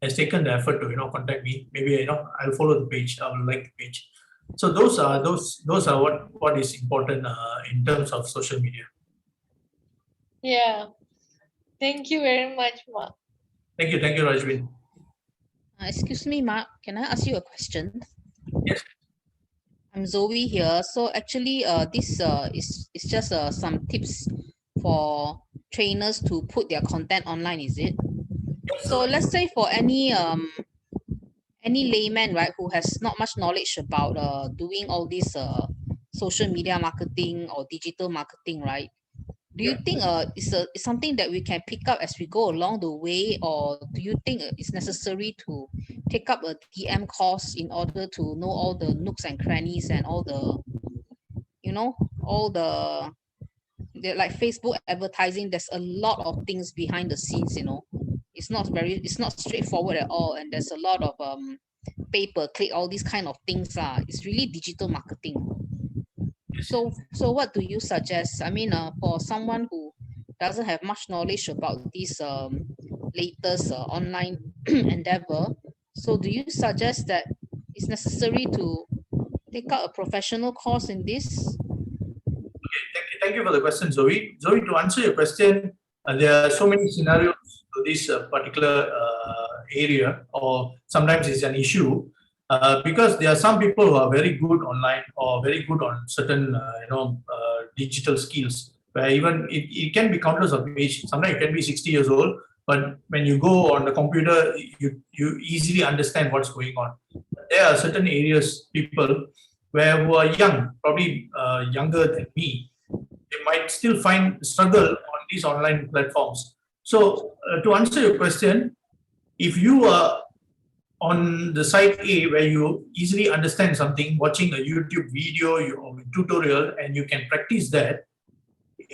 has taken the effort to contact me. Maybe I'll follow the page. I will like the page. So those are what is important in terms of social media. Yeah. Thank you very much, Mark. Thank you, Rajvin. Excuse me, Mark, can I ask you a question? Yes. I'm Zoe here. So actually, this is just some tips for trainers to put their content online, is it? So let's say for any layman, right, who has not much knowledge about doing all this social media marketing or digital marketing, right? Do you think it's something that we can pick up as we go along the way, or do you think it's necessary to take up a DM course in order to know all the nooks and crannies and all the, all the like Facebook advertising? There's a lot of things behind the scenes, it's not straightforward at all, and there's a lot of pay-per-click, all these kind of things. It's really digital marketing. So what do you suggest? I mean, for someone who doesn't have much knowledge about this latest online endeavor, so do you suggest that it's necessary to take out a professional course in this? Okay, thank you for the question, Zoe. Zoe, to answer your question, there are so many scenarios to this particular area, or sometimes it's an issue. Because there are some people who are very good online or very good on certain digital skills, where even it can be countless of age. Sometimes you can be 60 years old, but when you go on the computer, you easily understand what's going on. There are certain areas, people who are young, probably younger than me, they might still struggle on these online platforms. So to answer your question, if you are on the side A, where you easily understand something, watching a YouTube video or tutorial, and you can practice that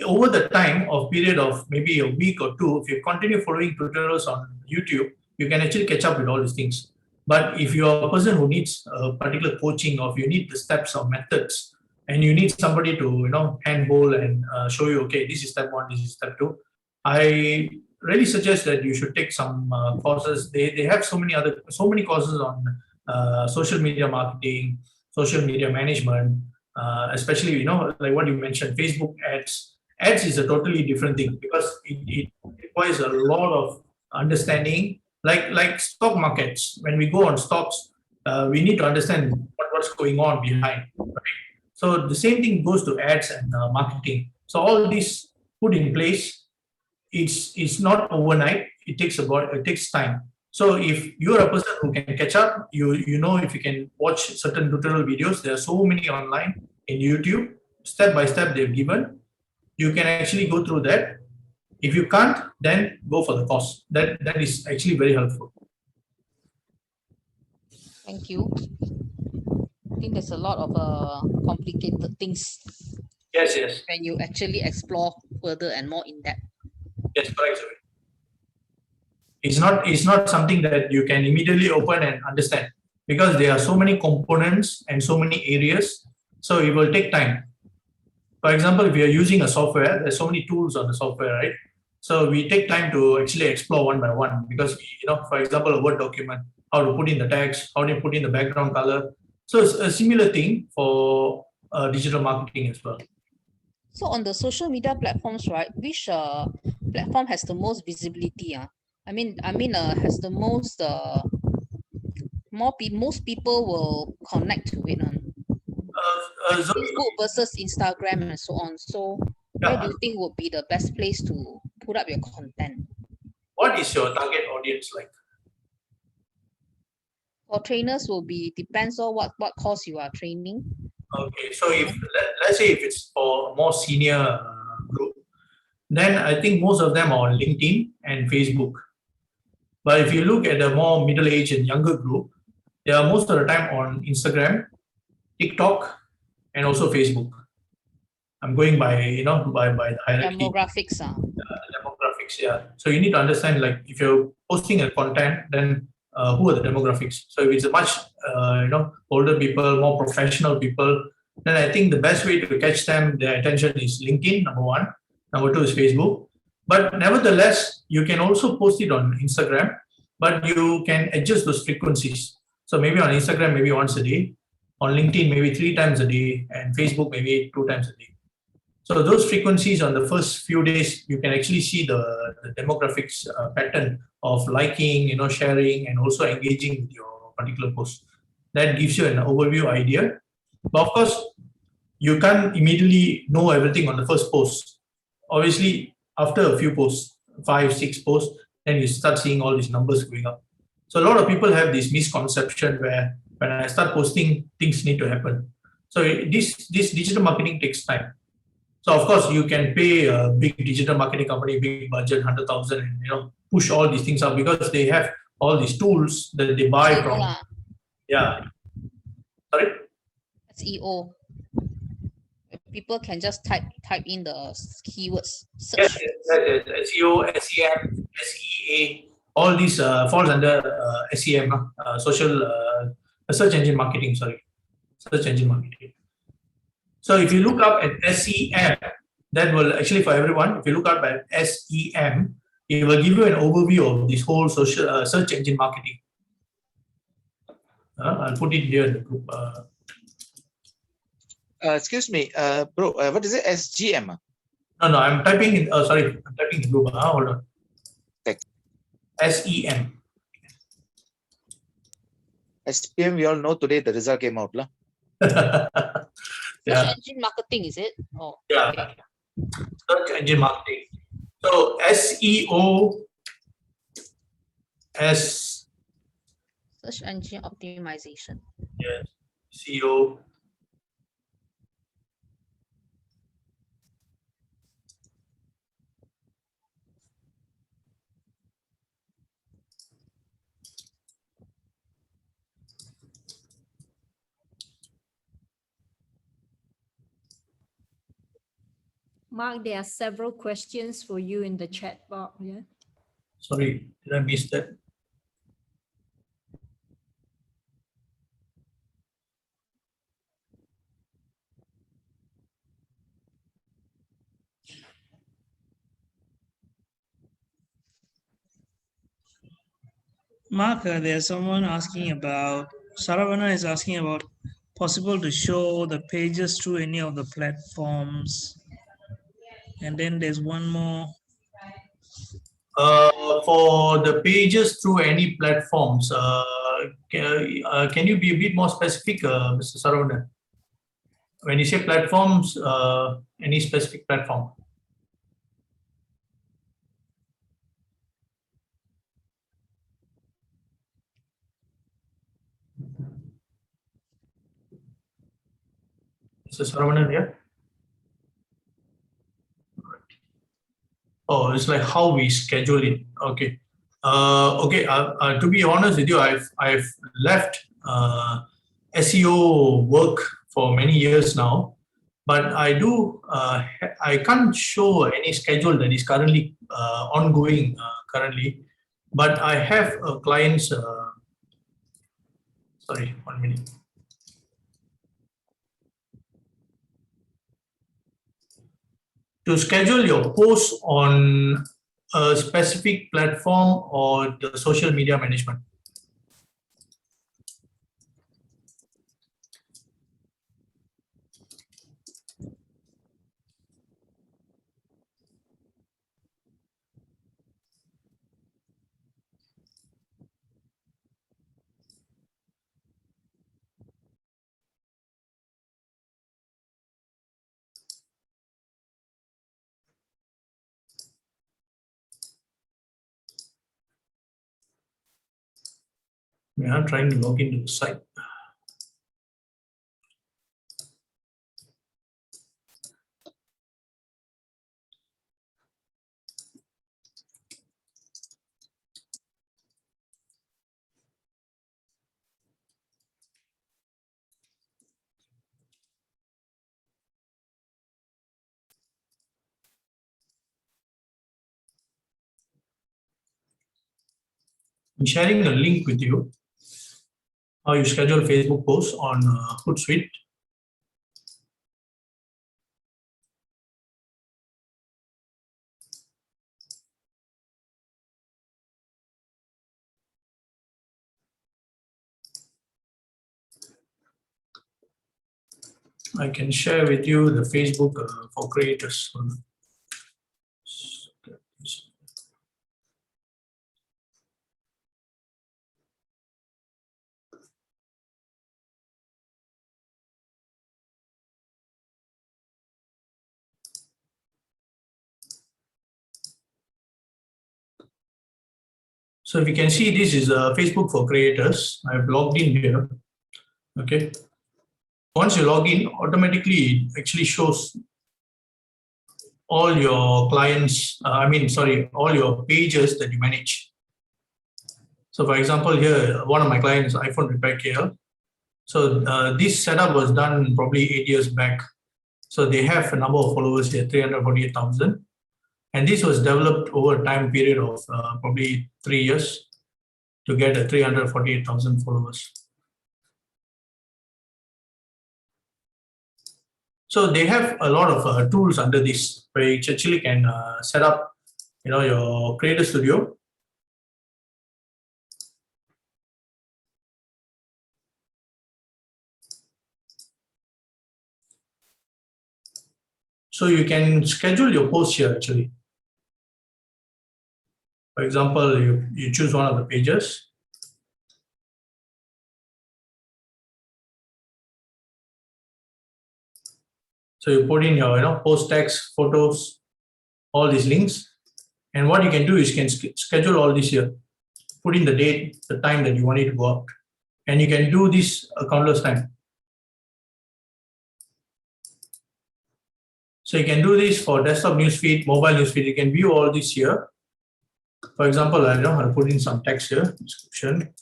over the time of period of maybe a week or two, if you continue following tutorials on YouTube, you can actually catch up with all these things. But if you're a person who needs a particular coaching, or if you need the steps or methods, and you need somebody to handhold and show you, okay, this is step one, this is step two, I really suggest that you should take some courses. They have so many courses on social media marketing, social media management, especially like what you mentioned, Facebook ads. Ads is a totally different thing, because it requires a lot of understanding. Like stock markets, when we go on stocks, we need to understand what's going on behind. Right? So the same thing goes to ads and marketing. So all these put in place, it's not overnight. It takes time. So if you're a person who can catch up, if you can watch certain tutorial videos, there are so many online in YouTube, step by step they've given. You can actually go through that. If you can't, then go for the course. That is actually very helpful. Thank you. I think there's a lot of complicated things. Yes. When you actually explore further and more in depth. Yes, correct. It's not something that you can immediately open and understand, because there are so many components and so many areas. So it will take time. For example, if you're using a software, there's so many tools on the software, right? So we take time to actually explore one by one, because, for example, a Word document, how to put in the text, how to put in the background color. So it's a similar thing for digital marketing as well. So on the social media platforms, right, which platform has the most visibility? I mean, has the most most people will connect to it. So, Facebook versus Instagram and so on. So where do you think would be the best place to put up your content? what is your target audience like? For trainers will be depends on what course you are training. Okay, so if let's say if it's for a more senior group, then I think most of them are on LinkedIn and Facebook. But if you look at the more middle-aged and younger group, they are most of the time on Instagram, TikTok, and also Facebook. I'm going by by the hierarchy. Demographics. Demographics, yeah. So you need to understand, like, if you're posting a content, then who are the demographics? So if it's a much older people, more professional people, then I think the best way to catch them, their attention, is LinkedIn, number one. Number two is Facebook. But nevertheless, you can also post it on Instagram, but you can adjust those frequencies. So maybe on Instagram, maybe once a day, on LinkedIn, maybe 3 times a day, and Facebook, maybe 2 times a day. So those frequencies on the first few days, you can actually see the demographics pattern of liking, sharing, and also engaging with your particular post. That gives you an overview idea. But of course, you can't immediately know everything on the first post. Obviously, after a few posts, 5, 6 posts, then you start seeing all these numbers going up. So a lot of people have this misconception where when I start posting, things need to happen. So this digital marketing takes time. So of course, you can pay a big digital marketing company, big budget, 100,000, and push all these things out, because they have all these tools that they buy SEO from. Yeah. Sorry. SEO. People can just type in the keywords. Yes, Search. SEO, SEM, SEA, all these falls under SEM, social search engine marketing. Sorry, search engine marketing. So if you look up at SEM, that will actually, for everyone, if you look up at SEM, it will give you an overview of this whole social search engine marketing. I'll put it here in the group. Excuse me, bro, what is it? SGM? No, I'm typing in, sorry, I'm typing in group. Hold on. Okay. SEM. SPM, we all know today the result came out. Yeah. Search engine marketing, is it? Oh, Yeah. okay. Search engine marketing. So SEO, Search engine optimization. yes, SEO. Mark, there are several questions for you in the chat box. Yeah. Sorry, did I miss that? Mark, there's someone asking about, Saravana is asking about possible to show the pages through any of the platforms. And then there's one more. For the pages through any platforms, can you be a bit more specific, Mr. Saravana? When you say platforms, any specific platform? Mr. Saravana here? Oh, it's like how we schedule it. Okay. Okay. To be honest with you, I've left SEO work for many years now, but I can't show any schedule that is currently ongoing currently. But I have a client's, sorry, 1 minute. To schedule your post on a specific platform or the social media management. We are trying to log into the site. I'm sharing a link with you, how you schedule Facebook posts on Hootsuite. I can share with you the Facebook for creators. So if you can see, this is Facebook for creators. I've logged in here. Okay. Once you log in, automatically it actually shows all your clients, all your pages that you manage. So for example, here, one of my clients, iPhone Repair here. So this setup was done probably 8 years back. So they have a number of followers here, 348,000. And this was developed over a time period of probably 3 years to get a 348,000 followers. So they have a lot of tools under this where you actually can set up, your Creator Studio. So you can schedule your posts here actually. For example, you choose one of the pages. So you put in your post text, photos, all these links. And what you can do is you can schedule all this here. Put in the date, the time that you want it to go out. And you can do this a countless times. So you can do this for desktop newsfeed, mobile newsfeed. You can view all this here. For example, I'll put in some text here, description.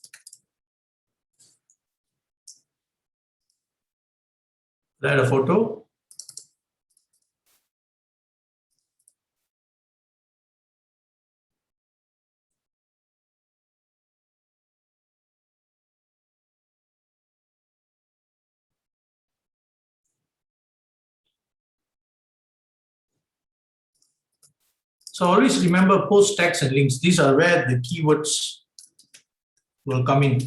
Add a photo. So always remember post tags and links. These are where the keywords will come in.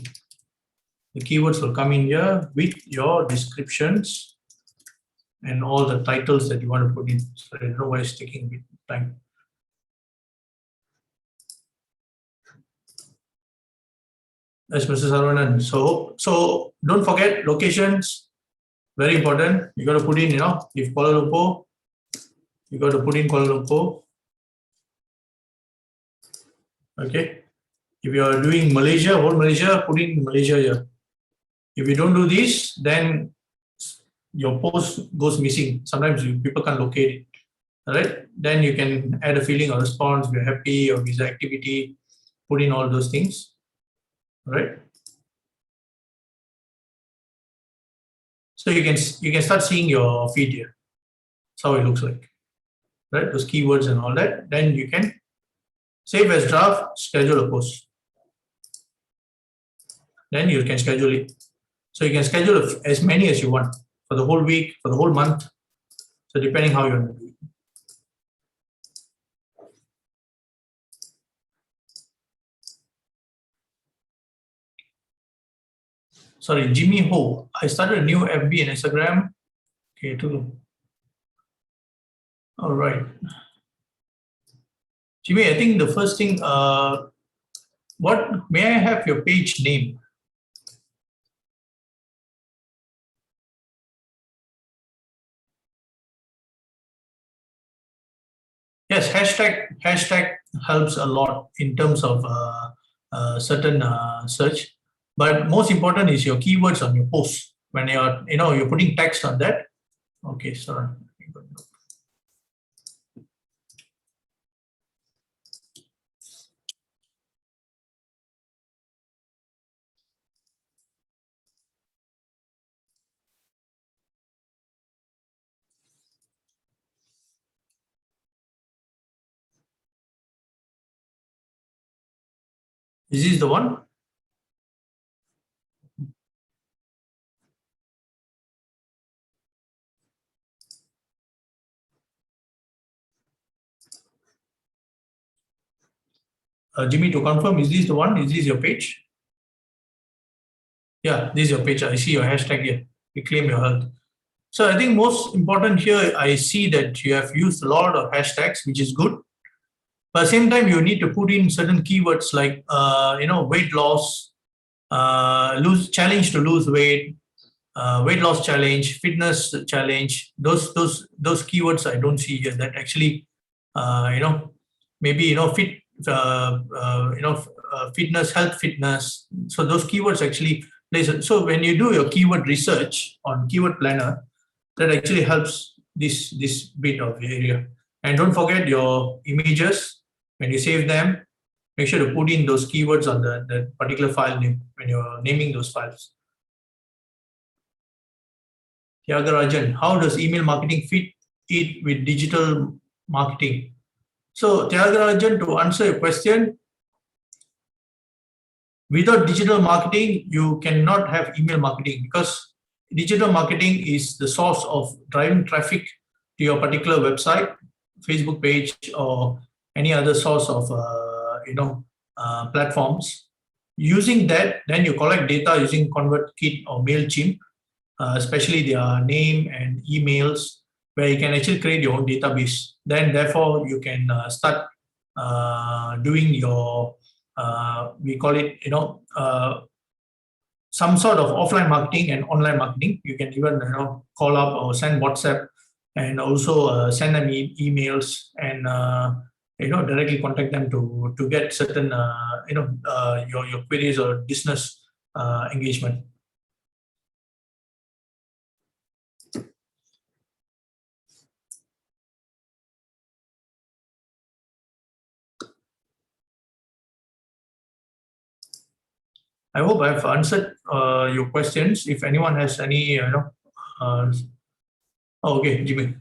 The keywords will come in here with your descriptions and all the titles that you want to put in. So I don't know why it's taking a bit of time. That's Mr. Saravanan. So don't forget locations, very important. You got to put in, if Kuala Lumpur, you got to put in Kuala Lumpur. Okay. If you are doing Malaysia, whole Malaysia, put in Malaysia here. If you don't do this, then your post goes missing. Sometimes people can't locate it. All right. Then you can add a feeling or response, we're happy, or visa activity, put in all those things. All right. So you can start seeing your feed here. That's how it looks like. Right? Those keywords and all that. Then you can Save as draft, schedule a post. Then you can schedule it. So you can schedule as many as you want for the whole week, for the whole month. So depending how you want to do it. Sorry, Jimmy Ho. I started a new FB and Instagram. Okay, too. All right. Jimmy, I think the first thing, what may I have your page name? Yes, hashtag helps a lot in terms of certain search, but most important is your keywords on your post. When you're putting text on that. Okay, sorry. Is this the one? Jimmy, to confirm, is this the one? Is this your page? Yeah, this is your page. I see your hashtag here. Reclaim your health. So I think most important here, I see that you have used a lot of hashtags, which is good. But at the same time, you need to put in certain keywords like weight loss, challenge to lose weight, weight loss challenge, fitness challenge. Those keywords I don't see here. That actually, maybe fit, fitness, health, fitness. So those keywords actually plays. So when you do your keyword research on Keyword Planner, that actually helps this bit of area. And don't forget your images. When you save them, make sure to put in those keywords on the particular file name when you're naming those files. Tyagarajan, how does email marketing fit it with digital marketing? So Tyagarajan, to answer your question, without digital marketing, you cannot have email marketing, because digital marketing is the source of driving traffic to your particular website, Facebook page, or any other source of platforms. Using that, then you collect data using ConvertKit or MailChimp, especially their name and emails, where you can actually create your own database. Then, therefore, you can start doing your we call it some sort of offline marketing and online marketing. You can even call up or send WhatsApp, and also send them emails, and directly contact them to get certain your queries or business engagement. I hope I've answered your questions. If anyone has any, okay, Jimmy.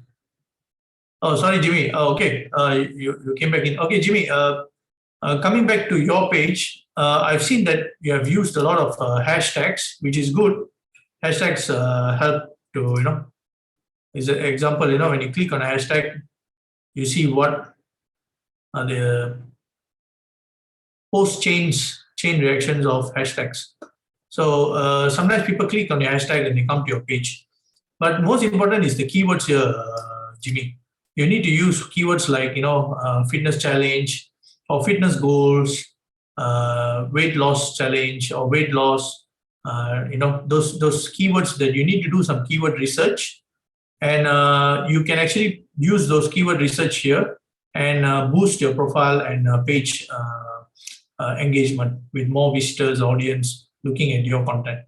Oh, sorry, Jimmy. Okay, you came back in. Okay, Jimmy. Coming back to your page, I've seen that you have used a lot of hashtags, which is good. Hashtags help to is an example. When you click on a hashtag, you see what are the chain reactions of hashtags. So sometimes people click on your hashtag and they come to your page. But most important is the keywords here, Jimmy. You need to use keywords like fitness challenge or fitness goals, weight loss challenge or weight loss. Those keywords that you need to do some keyword research, and you can actually use those keyword research here and boost your profile and page engagement with more visitors, audience looking at your content.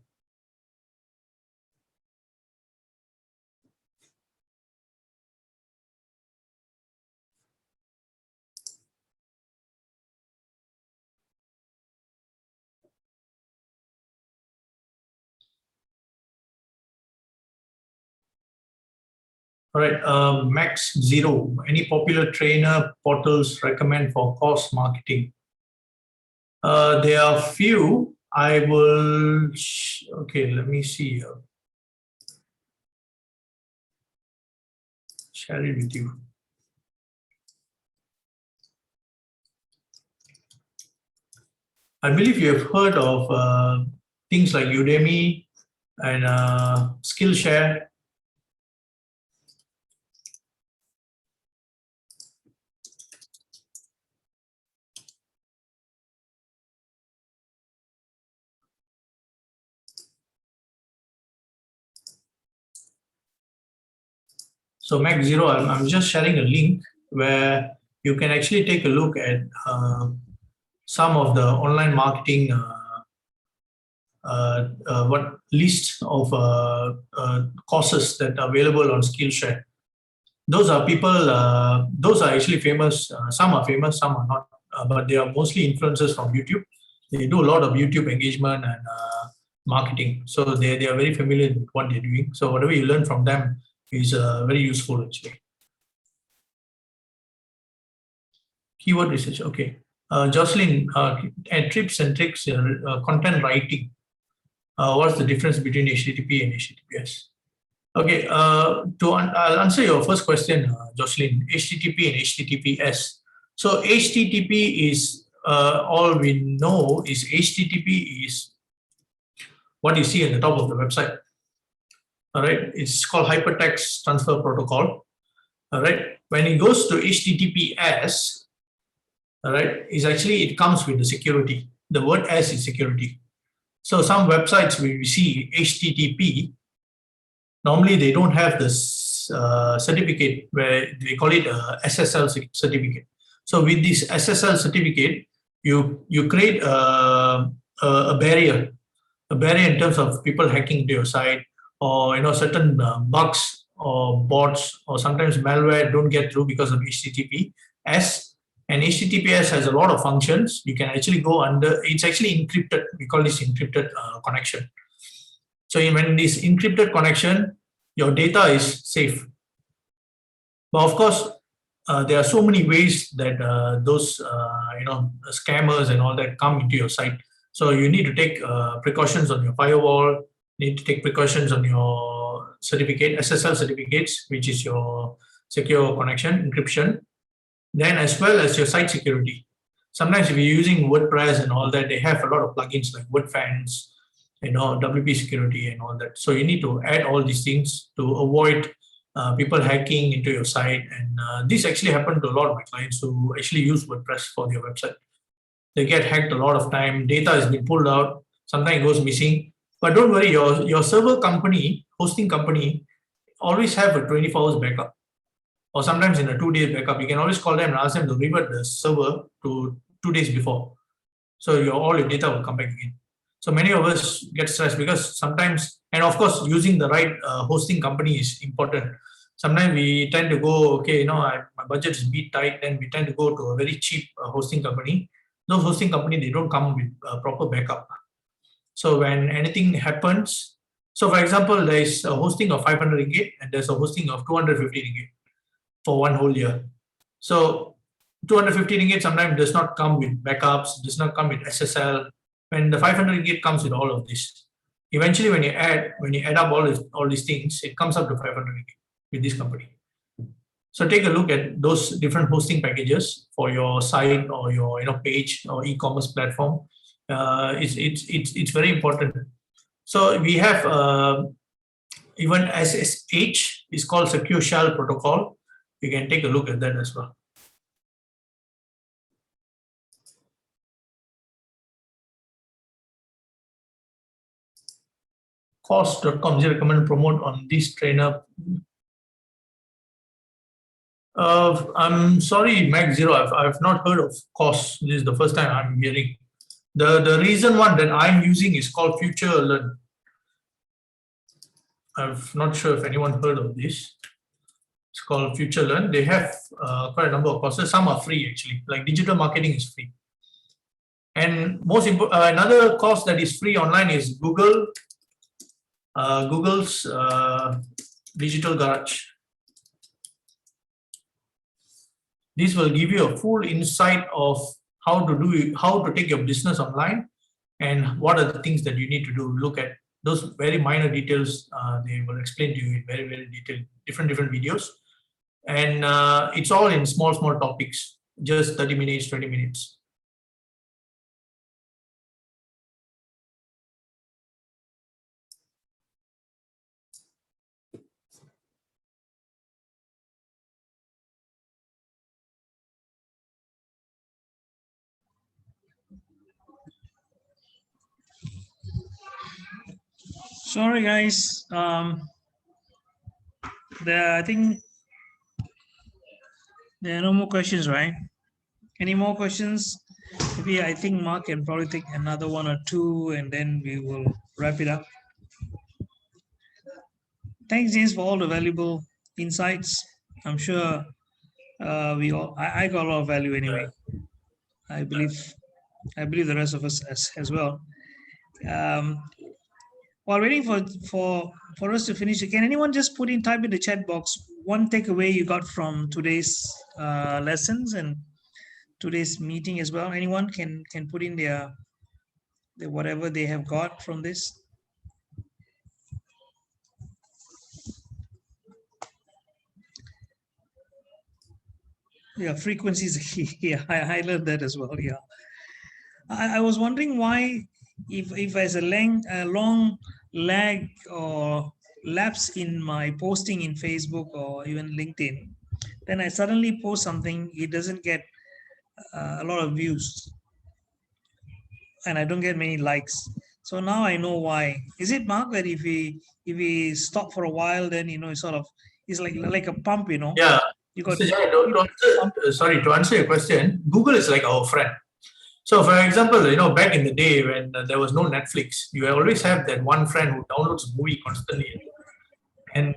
All right, Max Zero. Any popular trainer portals recommend for course marketing? There are few. I will. Okay, let me see. Share it with you. I believe you have heard of things like Udemy and Skillshare. So Mac Zero, I'm just sharing a link where you can actually take a look at some of the online marketing what list of courses that are available on Skillshare. Those are people, those are actually famous. Some are famous, some are not, but they are mostly influencers from YouTube. They do a lot of YouTube engagement and marketing. So they are very familiar with what they're doing. So whatever you learn from them is very useful actually. Keyword research, okay. Jocelyn, tips and tricks, content writing. What's the difference between HTTP and HTTPS? Okay, I'll answer your first question, Jocelyn, HTTP and HTTPS. So HTTP is, all we know is HTTP is what you see at the top of the website. All right, it's called Hypertext Transfer Protocol. All right, when it goes to HTTPS, all right, is actually, it comes with the security. The word S is security. So some websites where we see HTTP, normally they don't have this certificate where they call it a SSL certificate. So with this SSL certificate, you create a barrier in terms of people hacking into your site, or certain bugs or bots or sometimes malware don't get through because of HTTPS. And HTTPS has a lot of functions. You can actually go under, it's actually encrypted. We call this encrypted connection. So when this encrypted connection, your data is safe. But of course, there are so many ways that those scammers and all that come into your site. So you need to take precautions on your firewall. Need to take precautions on your certificate, SSL certificates, which is your secure connection encryption. Then as well as your site security. Sometimes if you're using WordPress and all that, they have a lot of plugins like WordFans, WP security and all that. So you need to add all these things to avoid people hacking into your site. And this actually happened to a lot of my clients who actually use WordPress for their website. They get hacked a lot of time. Data has been pulled out. Sometimes it goes missing. But don't worry, your server company, hosting company, always have a 24 hours backup. Or sometimes in a 2-day backup, you can always call them and ask them to revert the server to 2 days before. So all your data will come back again. So many of us get stressed because sometimes, and of course, using the right hosting company is important. Sometimes we tend to go, okay, my budget is a bit tight, and we tend to go to a very cheap hosting company. Those hosting company, they don't come with proper backup. So when anything happens, so for example, there is a hosting of 500 ringgit and there's a hosting of 250 ringgit for one whole year. So 250 ringgit sometimes does not come with backups, does not come with SSL. When the 500 ringgit comes with all of this, eventually when you add up all these things, it comes up to 500 ringgit with this company. So take a look at those different hosting packages for your site or your page or e-commerce platform. It's very important. So we have even SSH is called Secure Shell Protocol. You can take a look at that as well. Course.com is recommend promote on this trainer. I'm sorry, Mac Zero. I've not heard of course. This is the first time I'm hearing. The reason one that I'm using is called Future Learn. I'm not sure if anyone heard of this. It's called Future Learn. They have quite a number of courses. Some are free actually. Like digital marketing is free. And most important, another course that is free online is Google's Digital Garage. This will give you a full insight of how to take your business online, and what are the things that you need to do. Look at those very minor details. They will explain to you in very, very detailed, different videos. And it's all in small topics, just 30 minutes, 20 minutes. Sorry, guys. I think there are no more questions, right? Any more questions? Maybe I think Mark can probably take another one or two, and then we will wrap it up. Thanks, James, for all the valuable insights. I'm sure I got a lot of value anyway. I believe the rest of us as well. While waiting for us to finish, can anyone just type in the chat box one takeaway you got from today's lessons and today's meeting as well? Anyone can put in their whatever they have got from this. Yeah, frequencies. Yeah, I learned that as well. Yeah, I was wondering why, if there's a long lag or lapse in my posting in Facebook or even LinkedIn, then I suddenly post something, it doesn't get a lot of views, and I don't get many likes. So now I know why. Is it, Mark, that if we stop for a while, then it's like a pump, Yeah. You got to answer your question, Google is like our friend. So, for example, back in the day when there was no Netflix, you always have that one friend who downloads a movie constantly, and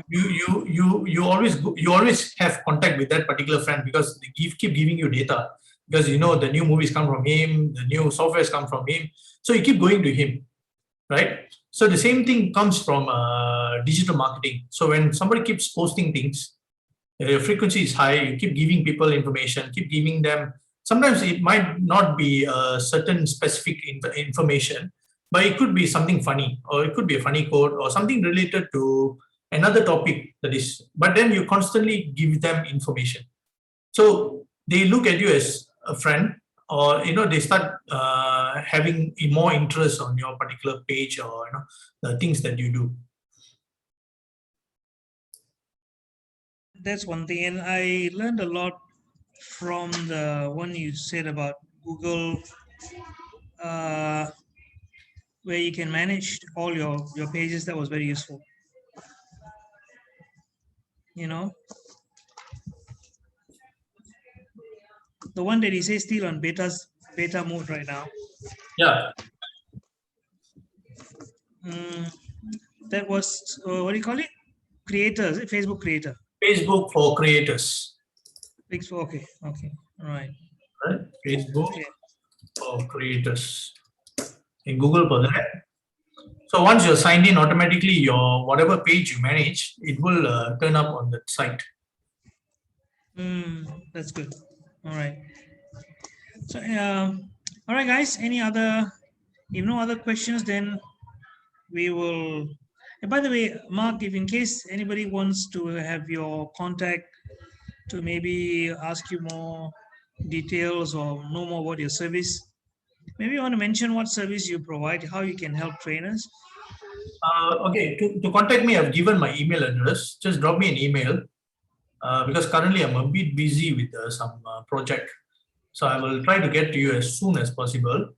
you always have contact with that particular friend, because they keep giving you data, because the new movies come from him, the new softwares come from him, so you keep going to him, right? So the same thing comes from digital marketing. So when somebody keeps posting things, your frequency is high, you keep giving people information, keep giving them. Sometimes it might not be a certain specific information, but it could be something funny, or it could be a funny quote, or something related to another topic that is, but then you constantly give them information. So they look at you as a friend, or they start having more interest on your particular page, or the things that you do. That's one thing, and I learned a lot from the one you said about Google, where you can manage all your pages. That was very useful. The one that he says still on beta mode right now. Yeah. That was what do you call it? Creators, Facebook creator. Facebook for creators. Okay, all right. Right? Facebook for creators. In Google for that. So once you're signed in, automatically your whatever page you manage, it will turn up on the site. That's good. All right. So, all right, guys. If no other questions, then we will. And by the way, Mark, if in case anybody wants to have your contact to maybe ask you more details or know more about your service, maybe you want to mention what service you provide, how you can help trainers. Okay, to contact me, I've given my email address. Just drop me an email, because currently I'm a bit busy with some project. So I will try to get to you as soon as possible.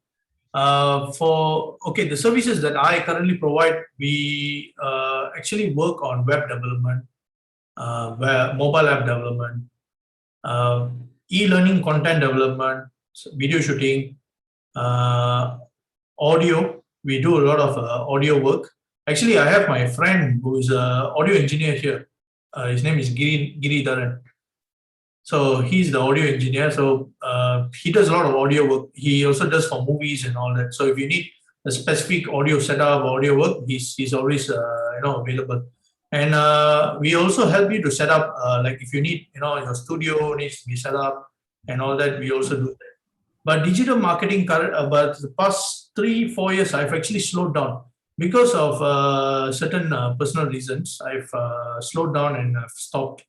The services that I currently provide, we actually work on web development, mobile app development, e-learning content development, video shooting, audio. We do a lot of audio work. Actually, I have my friend who is an audio engineer here. His name is Giri Dharan. So he's the audio engineer. So he does a lot of audio work. He also does for movies and all that. So if you need a specific audio setup, audio work, he's always available. And we also help you to set up, like if you need, your studio needs to be set up and all that, we also do that. But digital marketing, but the past 3-4 years, I've actually slowed down because of certain personal reasons. I've slowed down and I've stopped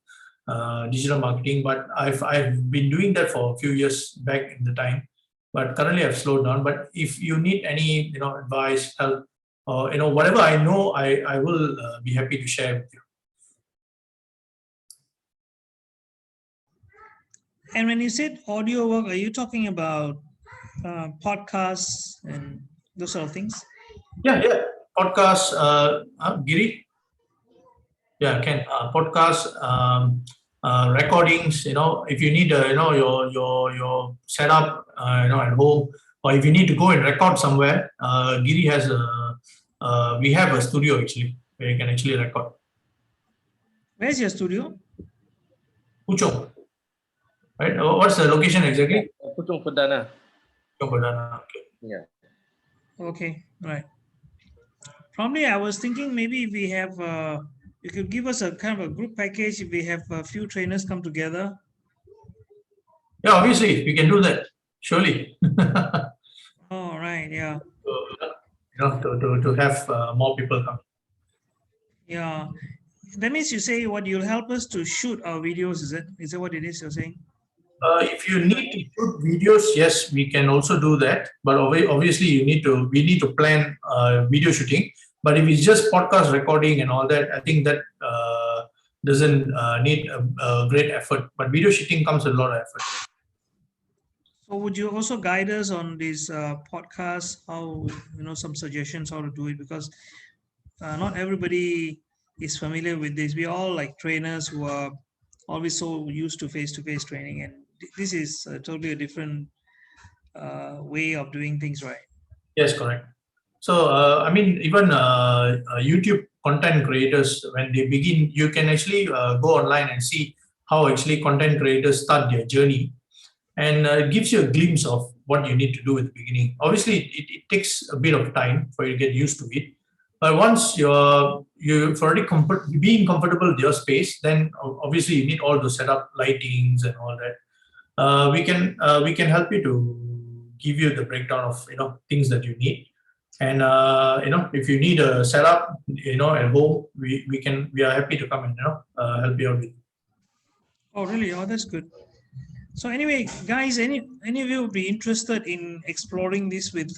digital marketing. But I've been doing that for a few years back in the time. But currently, I've slowed down. But if you need any, advice, help, or whatever I know, I will be happy to share with you. And when you said audio work, are you talking about podcasts and those sort of things? Yeah, podcast, Giri. Yeah, can podcast, recordings. If you need, your setup, at home, or if you need to go and record somewhere, Giri has we have a studio actually where you can actually record. Where's your studio? Puchong, right? What's the location exactly? Puchong Perdana. Puchong Perdana. Okay. Yeah. Okay, right. Probably I was thinking maybe we have, you could give us a kind of a group package if we have a few trainers come together. Yeah, obviously we can do that. Surely. Oh, right, yeah. To have more people come. Yeah. That means you say what you'll help us to shoot our videos, is it? Is that what it is you're saying? If you need to shoot videos, yes, we can also do that. But obviously, we need to plan video shooting. But if it's just podcast recording and all that, I think that doesn't need a great effort. But video shooting comes with a lot of effort. So would you also guide us on these podcasts, how, some suggestions how to do it? Because not everybody is familiar with this. We all like trainers who are always so used to face-to-face training, and this is totally a different way of doing things, right? Yes, correct. So, even YouTube content creators, when they begin, you can actually go online and see how actually content creators start their journey. And it gives you a glimpse of what you need to do at the beginning. Obviously, it takes a bit of time for you to get used to it. But once you've already being comfortable with your space, then obviously you need all the setup, lightings and all that. We can help you to give you the breakdown of things that you need. And if you need a setup, at home, we are happy to come and help you out with. Oh, really? Oh, that's good. So anyway, guys, any of you would be interested in exploring this with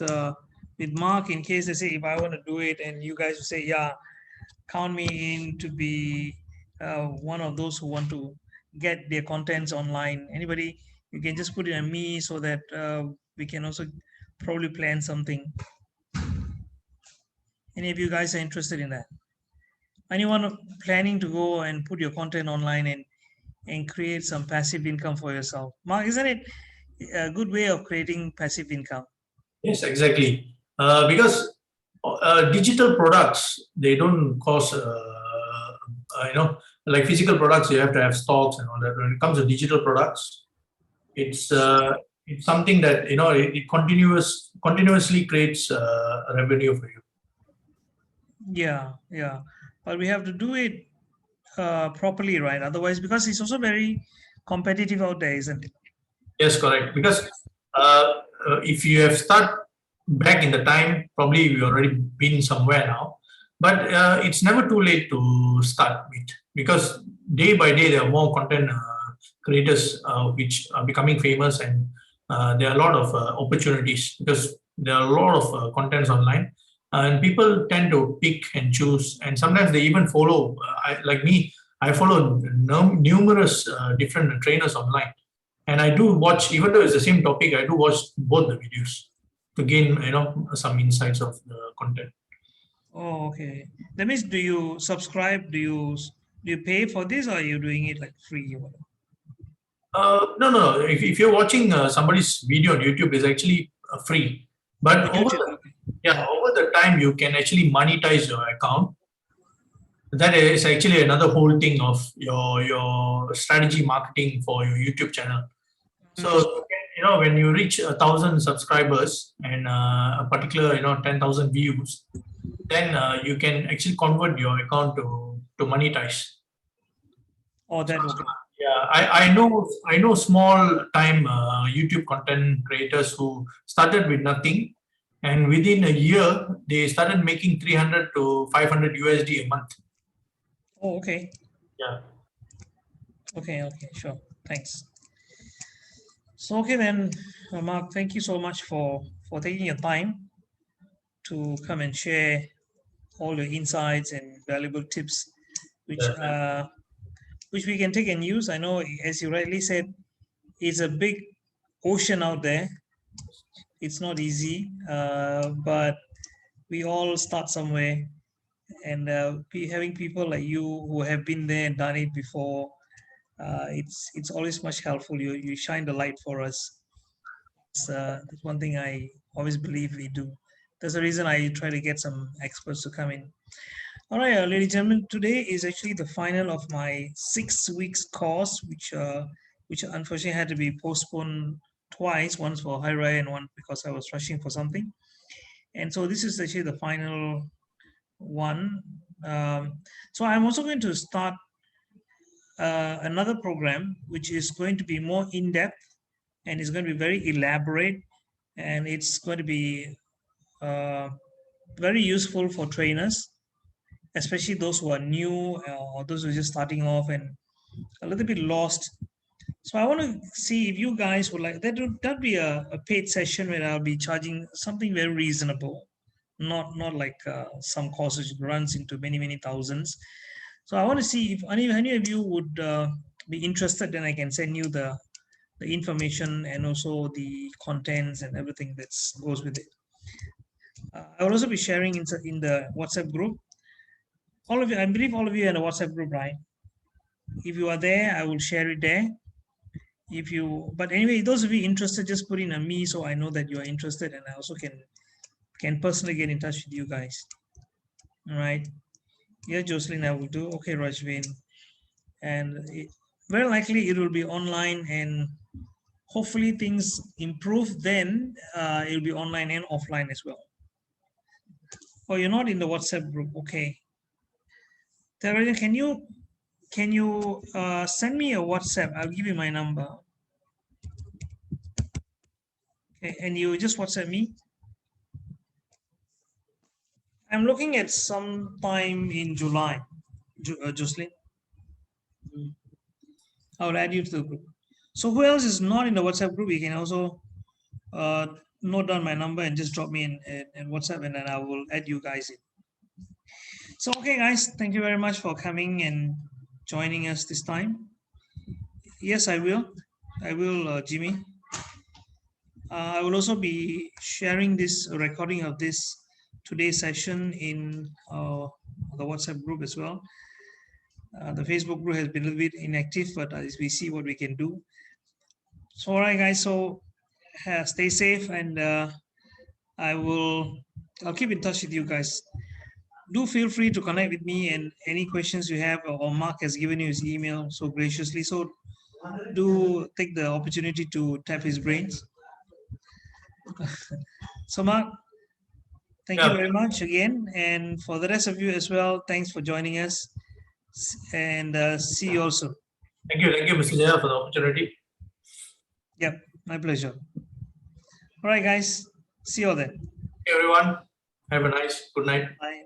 Mark, in case they say if I want to do it, and you guys will say, yeah, count me in to be one of those who want to get their contents online. Anybody, you can just put it on me so that we can also probably plan something. Any of you guys are interested in that? Anyone planning to go and put your content online and create some passive income for yourself? Mark, isn't it a good way of creating passive income? Yes, exactly. Because digital products, they don't cost, like physical products, you have to have stocks and all that. When it comes to digital products, it's something that, it continuously creates a revenue for you. Yeah. But we have to do it properly, right? Otherwise, because it's also very competitive out there, isn't it? Yes, correct. Because if you have started back in the time, probably we already been somewhere now. But it's never too late to start with, because day by day there are more content creators which are becoming famous, and there are a lot of opportunities because there are a lot of contents online, and people tend to pick and choose, and sometimes they even follow. Like me, I follow numerous different trainers online, and I do watch, even though it's the same topic, I do watch both the videos to gain some insights of the content. Oh, okay. That means, do you subscribe? Do you pay for this, or are you doing it like free? No. If you're watching somebody's video on YouTube, it's actually free. But over the time, you can actually monetize your account. That is actually another whole thing of your strategy marketing for your YouTube channel. So when you reach 1,000 subscribers and a particular 10,000 views, then you can actually convert your account to to monetize. Or that, okay. Yeah, I know small time YouTube content creators who started with nothing, and within a year they started making 300 to 500 USD a month. Oh, okay. Yeah. Okay, sure. Thanks. So, okay then, Mark, thank you so much for taking your time to come and share all your insights and valuable tips, which we can take and use. I know, as you rightly said, it's a big ocean out there. It's not easy, but we all start somewhere, and having people like you who have been there and done it before, it's always much helpful. You shine the light for us. That's one thing I always believe we do. That's the reason I try to get some experts to come in. All right, ladies and gentlemen, today is actually the final of my 6 weeks course, which unfortunately had to be postponed twice, once for Hari Raya and one because I was rushing for something. And so this is actually the final one. So I'm also going to start another program, which is going to be more in-depth and it's going to be very elaborate, and it's going to be very useful for trainers, especially those who are new or those who are just starting off and a little bit lost. So I want to see if you guys would like that'd be a paid session where I'll be charging something very reasonable, not like some courses runs into many thousands. So I want to see if any of you would be interested. Then I can send you the information and also the contents and everything that goes with it. I will also be sharing in the WhatsApp group. All of you, I believe all of you are in the WhatsApp group, right? If you are there, I will share it there. But anyway, those of you interested, just put in a me so I know that you are interested, and I also can personally get in touch with you guys. All right. Yeah, Jocelyn, I will do. Okay, Rajvin. And very likely it will be online, and hopefully things improve. Then it will be online and offline as well. Oh, you're not in the WhatsApp group. Okay. Taraja, can you send me a WhatsApp? I'll give you my number. Okay, and you just WhatsApp me. I'm looking at some time in July, Jocelyn. I'll add you to the group. So who else is not in the WhatsApp group? You can also note down my number and just drop me in WhatsApp, and then I will add you guys in. So, okay, guys, thank you very much for coming and joining us this time. Yes, I will, Jimmy. I will also be sharing this recording of this today's session in the WhatsApp group as well. The Facebook group has been a little bit inactive, but as we see what we can do. So, all right, guys. So, stay safe, and I'll keep in touch with you guys. Do feel free to connect with me, and any questions you have, or Mark has given you his email so graciously. So, do take the opportunity to tap his brains. So, Mark, thank you very much again, and for the rest of you as well, thanks for joining us, and see you also. Thank you, Mr. Jaya, for the opportunity. Yep, my pleasure. All right, guys, see you all then. Hey, everyone, have a nice good night. Bye.